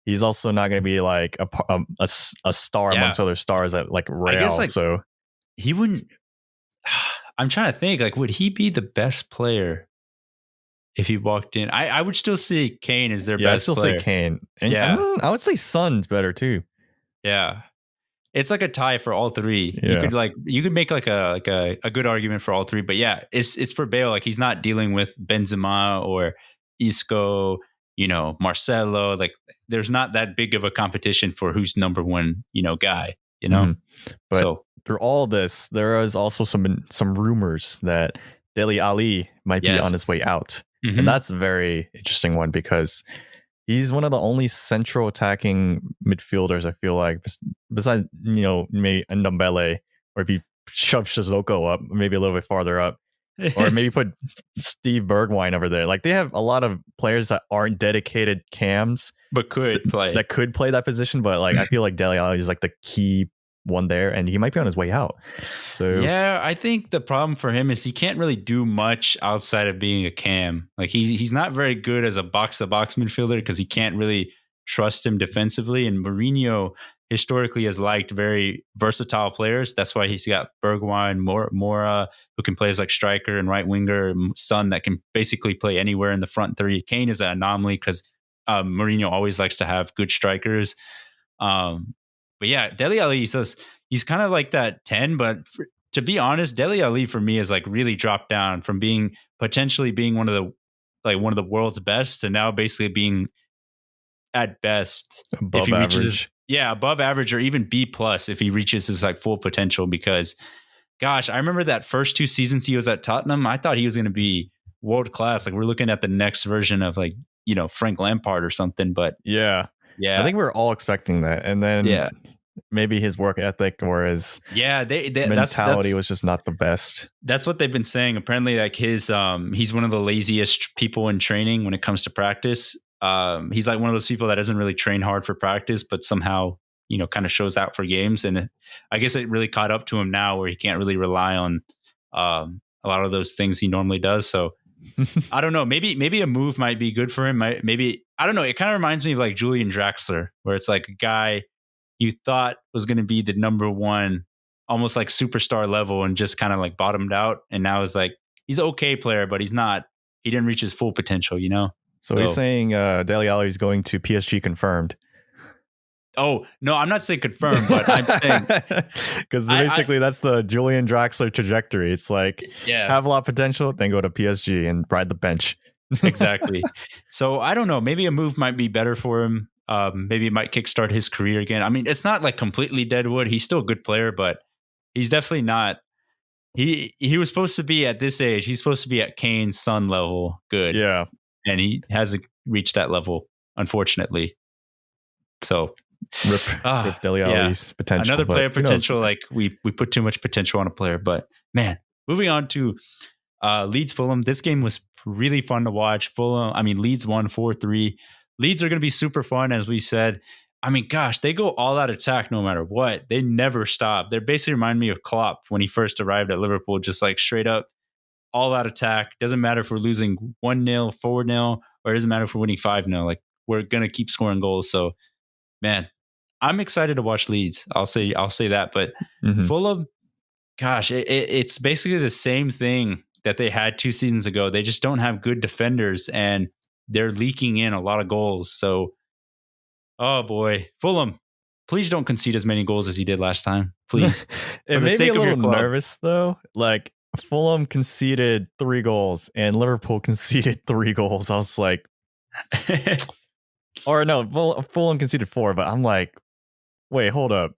he's also not going to be like a star amongst other stars at like Real. I guess, so he wouldn't. I'm trying to think. Like, would he be the best player if he walked in? I would still say Kane is their best player. Say Kane. And I would say Son's better too. Yeah. It's like a tie for all three. Yeah. You could make like a good argument for all three, but yeah, it's for Bale. Like he's not dealing with Benzema or Isco, Marcelo. Like there's not that big of a competition for who's number one, guy. Mm-hmm. But so through all this, there is also some rumors that Dele Ali might be on his way out, and that's a very interesting one because he's one of the only central attacking midfielders, I feel like, besides, maybe Ndombele, or if you shove Shizoko up, maybe a little bit farther up, or maybe put Steve Bergwijn over there. Like, they have a lot of players that aren't dedicated cams, but could play that position. But, like, I feel like Dele Alli is, like, the key one there, and he might be on his way out. So yeah, I think the problem for him is he can't really do much outside of being a cam. Like he's not very good as a box-to-box midfielder because he can't really trust him defensively. And Mourinho historically has liked very versatile players. That's why he's got Bergwijn, Moura, who can play as like striker and right winger, Son that can basically play anywhere in the front three. Kane is an anomaly because Mourinho always likes to have good strikers. But yeah, Dele Ali says he's kind of like that 10, but to be honest, Dele Ali for me is like really dropped down from potentially being one of the world's best to now basically being at best above average. Above average or even B+ if he reaches his like full potential. Because gosh, I remember that first 2 seasons he was at Tottenham, I thought he was going to be world class. Like we're looking at the next version of like, Frank Lampard or something, but yeah. I think we were all expecting that. And then maybe his work ethic or his mentality was just not the best. That's what they've been saying. Apparently, like he's one of the laziest people in training when it comes to practice. he's like one of those people that doesn't really train hard for practice, but somehow, kind of shows out for games. And I guess it really caught up to him now where he can't really rely on a lot of those things he normally does. So I don't know. Maybe a move might be good for him. Maybe, I don't know. It kind of reminds me of like Julian Draxler, where it's like a guy you thought was going to be the number one, almost like superstar level, and just kind of like bottomed out. And now is like, he's an okay player, but he didn't reach his full potential, So he's saying Dele Ali is going to PSG confirmed. Oh, no, I'm not saying confirmed, but I'm saying because basically that's the Julian Draxler trajectory. It's like have a lot of potential, then go to PSG and ride the bench. Exactly. So I don't know. Maybe a move might be better for him. Maybe it might kickstart his career again. I mean, it's not like completely deadwood. He's still a good player, but he's definitely not. He was supposed to be at this age. He's supposed to be at Kane's son level good. Yeah. And he hasn't reached that level, unfortunately. So rip Dele Ali's potential. Another player potential. Like we put too much potential on a player, but man, moving on to Leeds Fulham. This game was really fun to watch. Leeds won 4-3. Leeds are going to be super fun, as we said. I mean, gosh, they go all out attack no matter what. They never stop. They basically remind me of Klopp when he first arrived at Liverpool, just like straight up all out attack. Doesn't matter if we're losing 1-0, 4-0, or it doesn't matter if we're winning 5-0. Like, we're going to keep scoring goals. So, man, I'm excited to watch Leeds. I'll say that. But Fulham, gosh, it's basically the same thing that they had 2 seasons ago. They just don't have good defenders, and they're leaking in a lot of goals. So, oh boy, Fulham, please don't concede as many goals as you did last time. Please. It made me a little nervous though. Like, Fulham conceded 3 goals and Liverpool conceded 3 goals. I was like, or no, Fulham conceded 4, but I'm like, wait, hold up.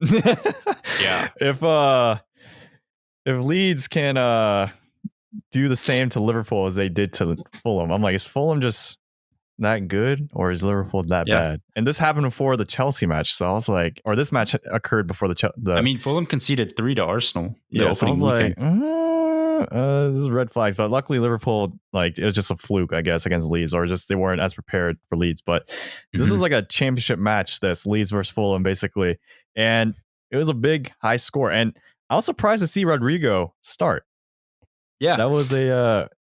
Yeah. If Leeds can do the same to Liverpool as they did to Fulham, I'm like, is Fulham just that good, or is Liverpool that bad? And this happened before the Chelsea match, so I was like, or this match occurred before the Fulham conceded 3 to Arsenal. Yeah, so I was like, this is red flags, but luckily Liverpool, like, it was just a fluke, I guess, against Leeds, or just they weren't as prepared for Leeds. But this is like a championship match, that's Leeds versus Fulham, basically, and it was a big high score. And I was surprised to see Rodrigo start. Yeah, that was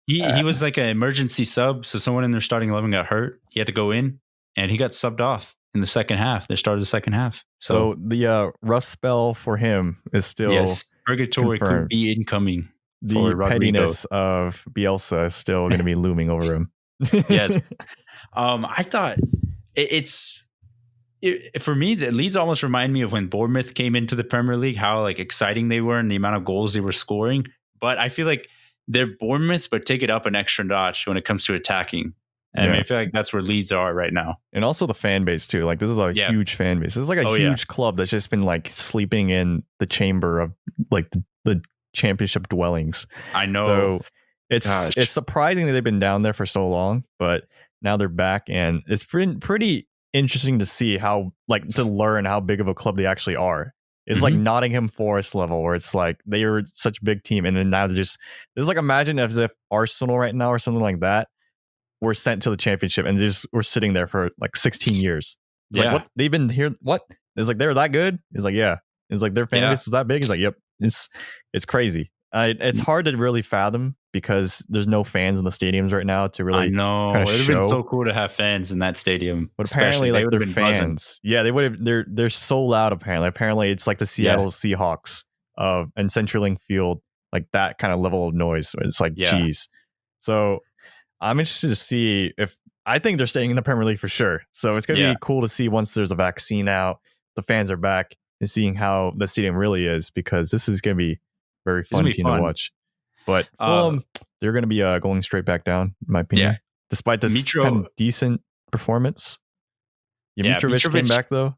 he was like an emergency sub, so someone in their starting 11 got hurt. He had to go in, and he got subbed off in the second half. They started the second half. So the rough spell for him is still purgatory confirmed. Could be incoming. The pettiness of Bielsa is still going to be looming over him. Yes. I thought for me, the Leeds almost remind me of when Bournemouth came into the Premier League, how like exciting they were and the amount of goals they were scoring. But I feel like they're Bournemouth, but take it up an extra notch when it comes to attacking. And I feel like that's where Leeds are right now. And also the fan base too. Like, this is a huge fan base. This is like a huge club that's just been like sleeping in the chamber of like the championship dwellings. I know. So it's surprising that they've been down there for so long, but now they're back, and it's pretty interesting to see how, like, to learn how big of a club they actually are. It's like Nottingham Forest level, where it's like they are such a big team, and then now they're just, it's like, imagine as if Arsenal right now or something like that were sent to the championship and just were sitting there for like 16 years. It's like, what, they've been here, what? It's like, they're that good? It's like, yeah. It's like their fan base is that big? It's like, yep. It's crazy. It's hard to really fathom because there's no fans in the stadiums right now to really. I know. It would have been so cool to have fans in that stadium. But apparently, like, their fans, buzzing. Yeah, they would have. They're so loud. Apparently, it's like the Seattle Seahawks and CenturyLink Field, like that kind of level of noise. It's like, geez. So I'm interested to see if, I think they're staying in the Premier League for sure. So it's gonna be cool to see once there's a vaccine out, the fans are back, and seeing how the stadium really is, because this is gonna be very fun team to watch. But Fulham, they're going to be going straight back down, in my opinion. Despite this kind of decent performance. Mitrovic came back, though.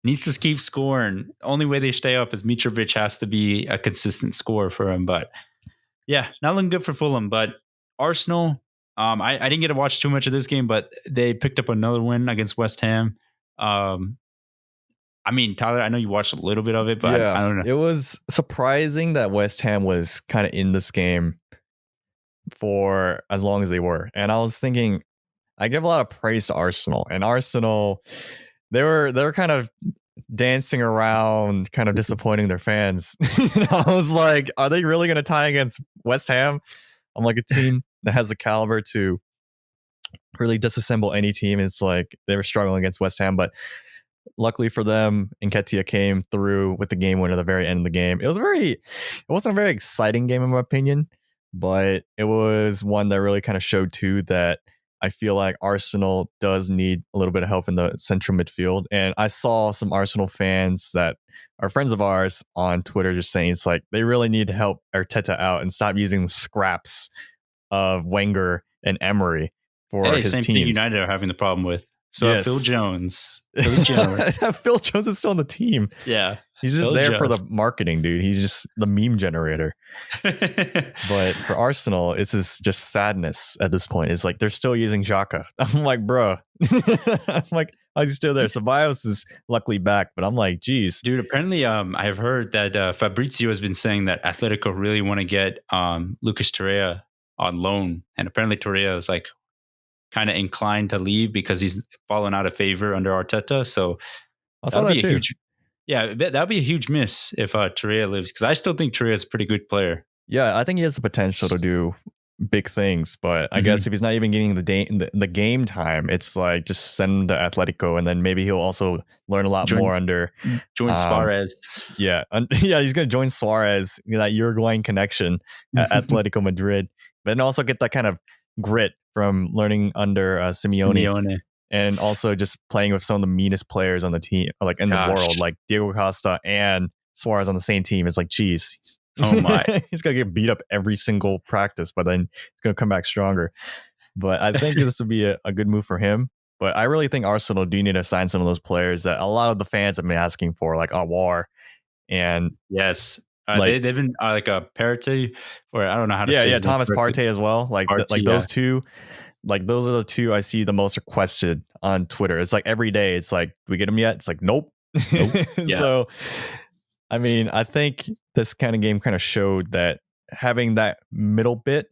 Needs to keep scoring. Only way they stay up is Mitrovic has to be a consistent scorer for him. But yeah, not looking good for Fulham. But Arsenal, I didn't get to watch too much of this game, but they picked up another win against West Ham. I mean, Tyler, I know you watched a little bit of it, but I don't know. It was surprising that West Ham was kind of in this game for as long as they were. And I was thinking, I give a lot of praise to Arsenal, and Arsenal, they were kind of dancing around, kind of disappointing their fans. I was like, are they really going to tie against West Ham? I'm like, a team that has the caliber to really disassemble any team. It's like they were struggling against West Ham, but luckily for them, Nketiah came through with the game winner at the very end of the game. It wasn't a very exciting game in my opinion, but it was one that really kind of showed too that I feel like Arsenal does need a little bit of help in the central midfield. And I saw some Arsenal fans that are friends of ours on Twitter just saying it's like they really need to help Arteta out and stop using the scraps of Wenger and Emery for his same teams. thing United are having the problem with. So Yes. Phil Jones. Phil Jones. Phil Jones is still on the team. Yeah. He's just Phil there for Jones. the marketing, dude. He's just the meme generator. But for Arsenal, it's just sadness at this point. It's like they're still using Xhaka. I'm like, bro. I'm like, how's he still there? Ceballos is luckily back, but I'm like, geez. Dude, apparently I've heard that Fabrizio has been saying that Atletico really want to get Lucas Torreira on loan. And apparently Torreira is like kind of inclined to leave because he's fallen out of favor under Arteta. So I saw that'd that be a too. huge, that'd be a huge miss if Torreira lives, because I still think Torreira is a pretty good player. Yeah, I think he has the potential to do big things, but I guess if he's not even getting the game time, it's like just send him to Atletico, and then maybe he'll also learn a lot more under join Suarez. Yeah, he's gonna join Suarez, that Uruguayan connection at Atletico Madrid, but then also get that kind of grit from learning under Simeone. And also just playing with some of the meanest players on the team, like in the world, like Diego Costa and Suarez on the same team. It's like, geez. Oh my. He's going to get beat up every single practice, but then he's going to come back stronger. But I think this would be a good move for him. But I really think Arsenal do need to sign some of those players that a lot of the fans have been asking for, like Awar. And yes, they've been like a Partey, or I don't know how to say. Yeah, Thomas Partey as well. Like those two. Like those are the two I see the most requested on Twitter. It's like every day. It's like, do we get them yet? It's like, nope. So, I mean, I think this kind of game kind of showed that having that middle bit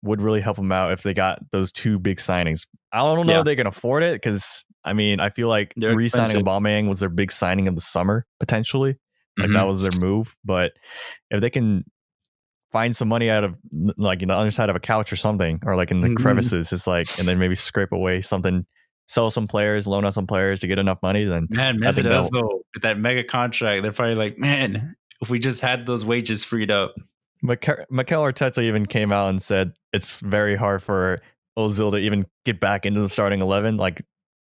would really help them out if they got those two big signings. I don't know if they can afford it, because I mean, I feel like re-signing Aubameyang was their big signing of the summer potentially. Like that was their move. But if they can find some money out of like the other side of a couch or something, or like in the crevices, it's like, and then maybe scrape away something, sell some players, loan out some players to get enough money. Then Mesut Ozil with that mega contract, they're probably like, man, if we just had those wages freed up. Mikel Arteta even came out and said it's very hard for Ozil to even get back into the starting 11. Like,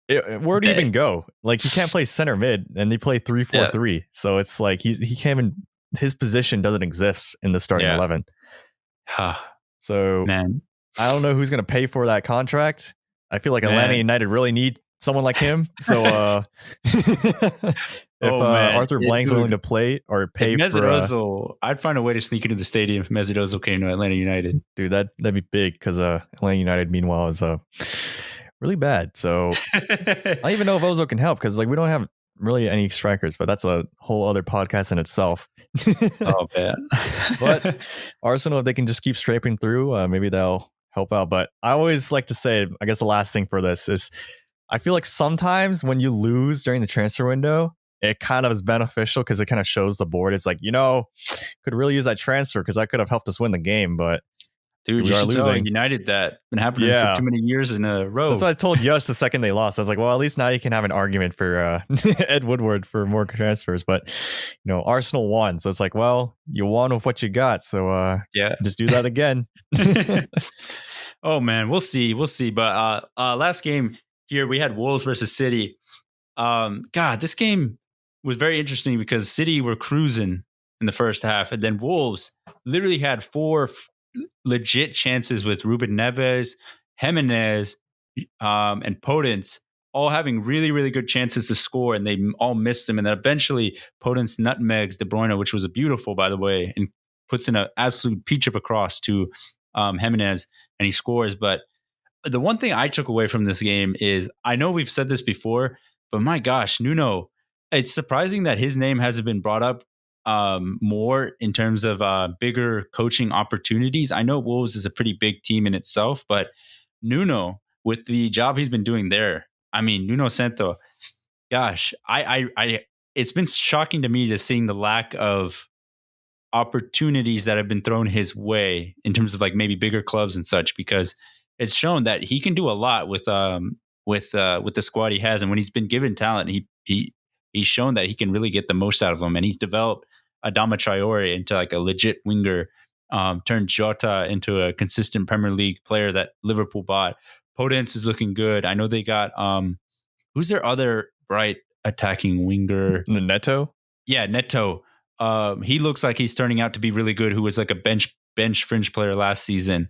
where do you even go? Like, he can't play center mid, and they play 3-4-3. So it's like he can't even. His position doesn't exist in the starting 11. So, man, I don't know who's going to pay for that contract. I feel like Atlanta United really need someone like him. So, if Arthur Blank's willing to play or pay Mesut for Ozil, I'd find a way to sneak into the stadium if Mesut Ozil came to Atlanta United. Dude, that'd be big, because Atlanta United, meanwhile, is really bad. So, I don't even know if Ozil can help, because like we don't have really any strikers, but that's a whole other podcast in itself. Oh man. But Arsenal, if they can just keep scraping through, maybe they'll help out. But I always like to say, I guess the last thing for this is, I feel like sometimes when you lose during the transfer window, it kind of is beneficial, because it kind of shows the board. It's like, could really use that transfer, because that could have helped us win the game. But dude, you should tell United that. Been happening for too many years in a row. That's what I told Yash the second they lost. I was like, well, at least now you can have an argument for Ed Woodward for more transfers. But Arsenal won, so it's like, well, you won with what you got. So just do that again. Oh man, we'll see. But last game here we had Wolves versus City. God, this game was very interesting because City were cruising in the first half, and then Wolves literally had four legit chances with Ruben Neves, Jimenez, and Podence, all having really, really good chances to score, and they all missed them. And then eventually Podence nutmegs De Bruyne, which was a beautiful, by the way, and puts in an absolute peach up across to Jimenez, and he scores. But the one thing I took away from this game is, I know we've said this before, but my gosh, Nuno, it's surprising that his name hasn't been brought up more in terms of bigger coaching opportunities. I know Wolves is a pretty big team in itself, but Nuno, with the job he's been doing there, I mean, Nuno Santo, gosh, it's been shocking to me to seeing the lack of opportunities that have been thrown his way in terms of like maybe bigger clubs and such, because it's shown that he can do a lot with the squad he has, and when he's been given talent, he's shown that he can really get the most out of them, and he's developed Adama Traore into like a legit winger, turned Jota into a consistent Premier League player that Liverpool bought. Podence is looking good. I know they got who's their other bright attacking winger? Neto. Yeah, Neto. He looks like he's turning out to be really good. Who was like a bench fringe player last season.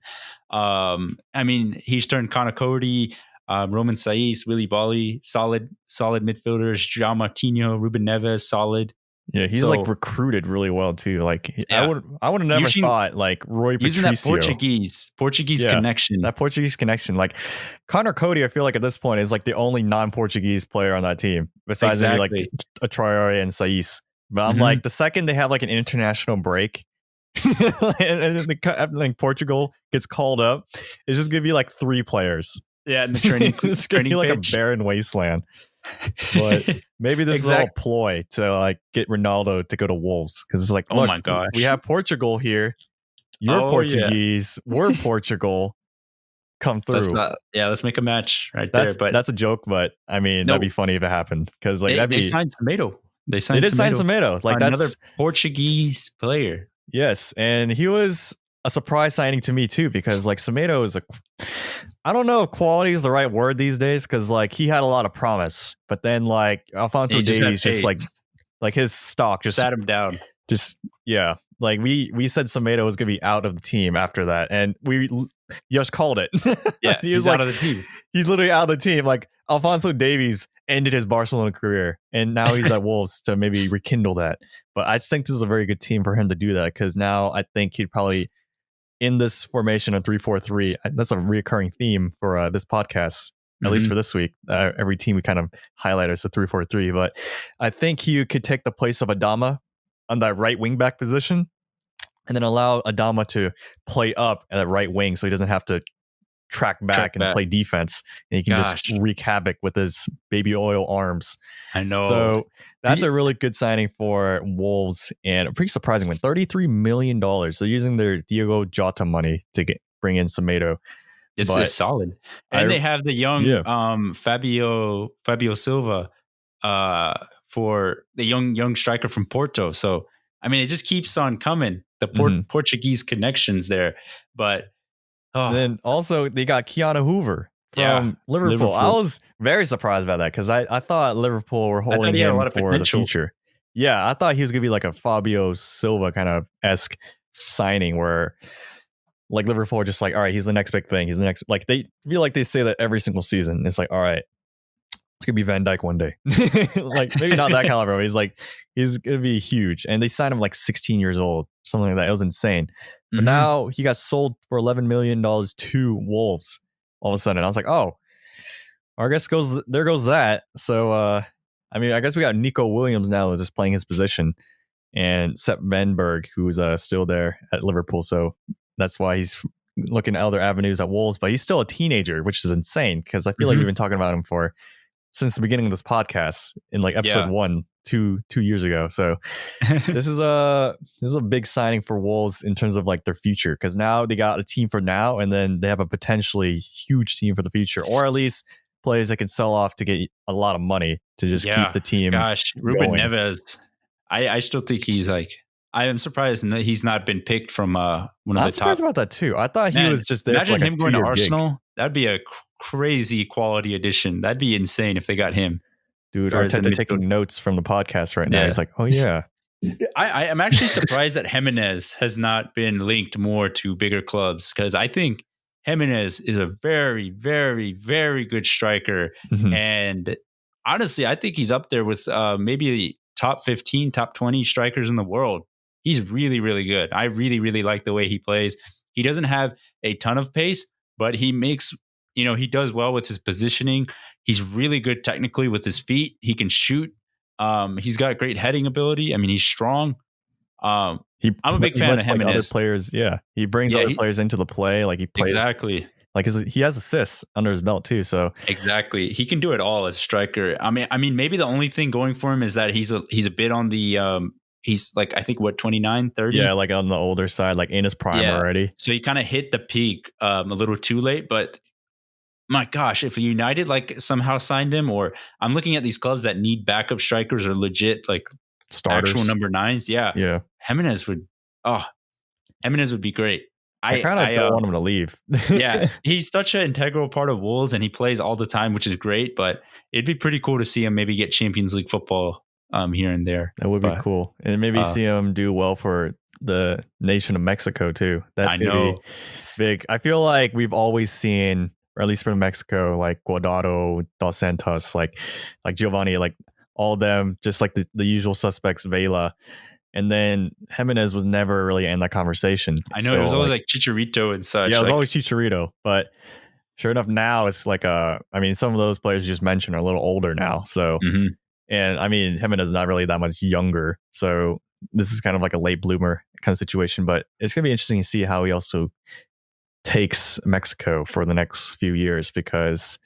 I mean, he's turned Connor Cody, Roman Saiz, Willy Bolly, solid midfielders. João Martinho, Ruben Neves, solid. Yeah, he's like recruited really well too. Like Yeah. I would have never thought like Roy using Patricio. that Portuguese connection. That Portuguese connection. Like Connor Cody, I feel like at this point is like the only non-Portuguese player on that team besides maybe like a Traore and Saiz. But I'm like, the second they have like an international break and Portugal gets called up, it's just gonna be like 3 players. Yeah, in the training it's gonna be like pitch. a barren wasteland. But maybe this is all a ploy to like get Ronaldo to go to Wolves, because it's like, oh my gosh, we have Portugal here. You're Portuguese. Yeah. We're Portugal. Come through. Let's make a match there. But that's a joke. But I mean, that'd be funny if it happened, because like they signed Semedo. They did sign Semedo. Like that's another Portuguese player. Yes, and he was a surprise signing to me too, because like Semedo is I don't know if quality is the right word these days, because like he had a lot of promise, but then like Alphonso Davies just like his stock just sat him down. Just like we said Semedo was gonna be out of the team after that, and we just called it. Yeah, he was out of the team. He's literally out of the team. Like Alphonso Davies ended his Barcelona career, and now he's at Wolves to maybe rekindle that. But I think this is a very good team for him to do that, because now I think he'd probably, in this formation of 3-4-3, that's a reoccurring theme for this podcast, at least for this week. Every team we kind of highlight as a 3-4-3, but I think he could take the place of Adama on that right wing back position, and then allow Adama to play up at the right wing, so he doesn't have to track back and play defense, and he can just wreak havoc with his baby oil arms. I know. So that's a really good signing for Wolves, and pretty surprising one. $33 million. They're using their Diogo Jota money to bring in Semedo. It's solid. And they have the young Fabio Silva for the young striker from Porto. So I mean, it just keeps on coming. The Portuguese connections there. But then also they got Keanu Hoover from Liverpool. I was very surprised about that, because I thought Liverpool were holding him for the future. Yeah, I thought he was gonna be like a Fabio Silva kind of esque signing, where like Liverpool are just like, all right, he's the next big thing. He's the next, like they feel like they say that every single season. It's like, all right, it's gonna be Van Dijk one day. Like maybe not that caliber, but he's gonna be huge. And they signed him like 16 years old, something like that. It was insane. But now he got sold for $11 million to Wolves all of a sudden. I was like, oh, I guess there goes that. So I mean, I guess we got Nico Williams now is just playing his position, and Sepp Benberg, who's still there at Liverpool. So that's why he's looking at other avenues at Wolves, but he's still a teenager, which is insane, because I feel like we've been talking about him since the beginning of this podcast in like episode 1, 2 years ago. So this is a big signing for Wolves in terms of like their future, because now they got a team for now, and then they have a potentially huge team for the future, or at least players that can sell off to get a lot of money to just keep the team. Gosh, Ruben Neves, I still think he's like, I am surprised that he's not been picked from one of the top. I'm surprised about that too. I thought he was just there. Imagine for like him going to Arsenal. That'd be a crazy quality addition. That'd be insane if they got him. Dude, Arteta taking notes from the podcast right now. Yeah. It's like, oh yeah. I am actually surprised that Jimenez has not been linked more to bigger clubs, because I think Jimenez is a very, very, very good striker. And honestly, I think he's up there with maybe top 15, top 20 strikers in the world. He's really, really good. I really, really like the way he plays. He doesn't have a ton of pace, but he makes, he does well with his positioning. He's really good technically with his feet. He can shoot. He's got great heading ability. I mean, he's strong. I'm a big fan of Jimenez. Other players, he brings other players into the play. Like he plays exactly. Like he has assists under his belt too. So Exactly. He can do it all as a striker. I mean, maybe the only thing going for him is that he's a bit on the he's like, I think, what, 29, 30. yeah, like on the older side, like in his prime Yeah. already. So he kind of hit the peak a little too late, but my gosh, if United like somehow signed him, or I'm looking at these clubs that need backup strikers or legit like actual Starters. number nines, yeah. Yeah. Jimenez would oh, Jimenez would be great. I kind of don't want him to leave. Yeah, he's such an integral part of Wolves, and he plays all the time, which is great. But it'd be pretty cool to see him maybe get Champions League football here and there. That would be But cool. And maybe see him do well for the nation of Mexico too. That's I going to know. be big. I feel like we've always seen, or at least for Mexico, like Guardado, Dos Santos, like Giovanni, like all of them, just like the usual suspects, Vela. And then Jimenez was never really in that conversation. I know, it was always like Chicharito and such. Yeah, it was like, always Chicharito. But sure enough, now it's like I mean, some of those players you just mentioned are a little older now. So, mhm. and I mean, Jimenez is not really that much younger. So this is kind of like a late bloomer kind of situation. But it's going to be interesting to see how he also takes Mexico for the next few years, because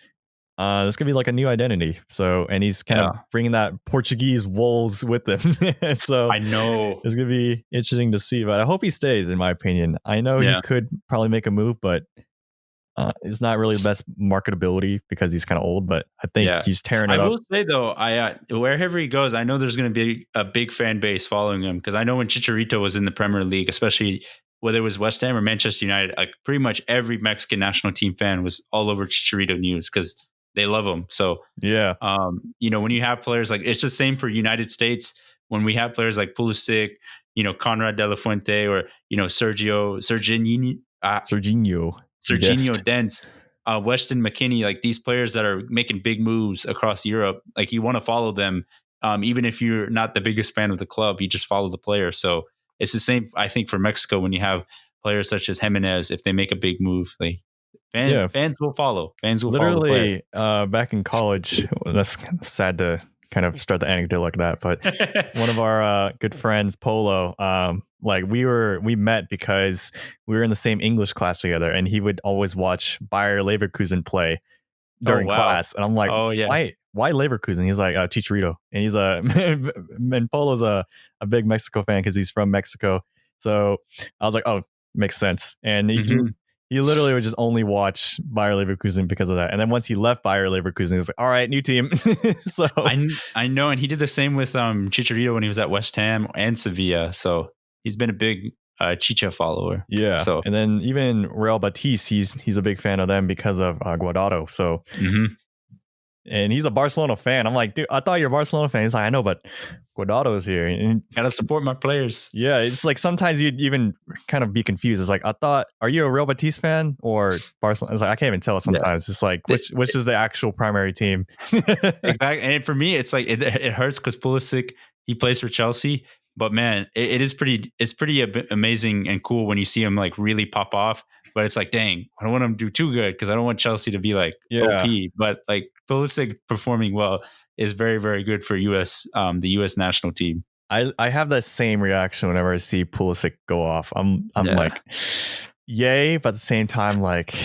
there's gonna be like a new identity. So, and he's kind of bringing that Portuguese wolves with him. So I know it's gonna be interesting to see. But I hope he stays. In my opinion, I know he could probably make a move, but it's not really the best marketability because he's kind of old. But I think he's tearing it up. I will say though, wherever he goes, I know there's going to be a big fan base following him, because I know when Chicharito was in the Premier League, especially whether it was West Ham or Manchester United, like pretty much every Mexican national team fan was all over Chicharito news because they love him. So yeah, when you have players like, it's the same for United States. When we have players like Pulisic, Conrad De La Fuente, or Serginho Dent, Weston McKennie, like these players that are making big moves across Europe, like you want to follow them. Even if you're not the biggest fan of the club, you just follow the player. So it's the same, I think, for Mexico when you have players such as Jimenez. If they make a big move, like fans will follow. Fans will literally follow. Back in college, that's sad to kind of start the anecdote like that, but one of our good friends, Polo, like we met because we were in the same English class together, and he would always watch Bayer Leverkusen play during class, and I'm like, why Leverkusen? He's like, Chicharito, and he's and Polo's a big Mexico fan because he's from Mexico. So I was like, oh, makes sense. And he literally would just only watch Bayer Leverkusen because of that. And then once he left Bayer Leverkusen, he was like, all right, new team. So I know. And he did the same with Chicharito when he was at West Ham and Sevilla. So he's been a big Chicha follower. Yeah. So, and then even Real Betis, he's a big fan of them because of Guardado. So, and he's a Barcelona fan. I'm like, dude, I thought you're a Barcelona fan. He's like, I know, but Guardado's here. And gotta support my players. Yeah, it's like sometimes you'd even kind of be confused. It's like, I thought, are you a Real Betis fan or Barcelona? It's like, I can't even tell sometimes. Yeah. It's like, which is the actual primary team? Exactly. And for me, it's like, it hurts because Pulisic, he plays for Chelsea. But man, it's pretty amazing and cool when you see him like really pop off. But it's like, dang, I don't want him to do too good because I don't want Chelsea to be like OP. But like Pulisic performing well is very, very good for the US national team. I have that same reaction whenever I see Pulisic go off. I'm like, yay, but at the same time, like,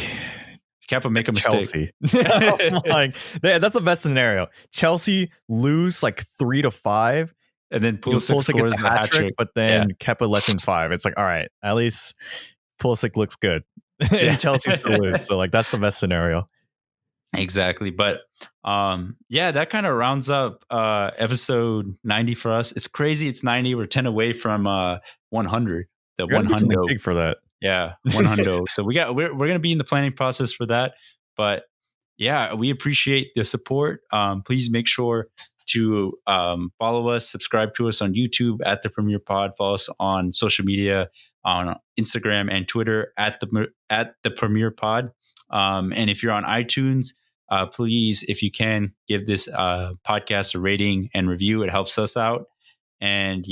Kepa make a mistake. Like, that's the best scenario. Chelsea lose like 3-5. And then Pulisic scores a hat trick, but then Kepa lets in 5. It's like, all right, at least Pulisic looks good. And Chelsea's still lose. So like that's the best scenario. Exactly. But that kind of rounds up episode 90 for us. It's crazy. It's 90. We're 10 away from 100. The 100 big for that. Yeah, 100. So we're going to be in the planning process for that. But yeah, we appreciate the support. Please make sure to follow us, subscribe to us on YouTube at The Premier Pod, follow us on social media on Instagram and Twitter at the Premier Pod. And if you're on iTunes, please, if you can, give this podcast a rating and review. It helps us out. And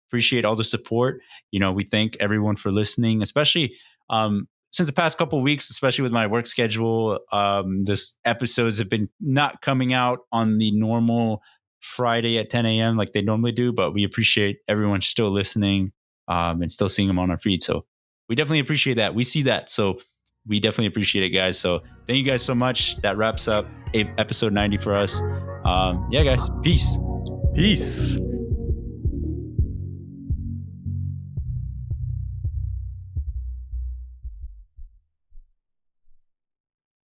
appreciate all the support. We thank everyone for listening, especially since the past couple of weeks, especially with my work schedule. This episodes have been not coming out on the normal Friday at 10 a.m. like they normally do, but we appreciate everyone still listening and still seeing them on our feed. So we definitely appreciate that. We see that. So we definitely appreciate it, guys. So thank you guys so much. That wraps up episode 90 for us. Yeah, guys, peace. Peace.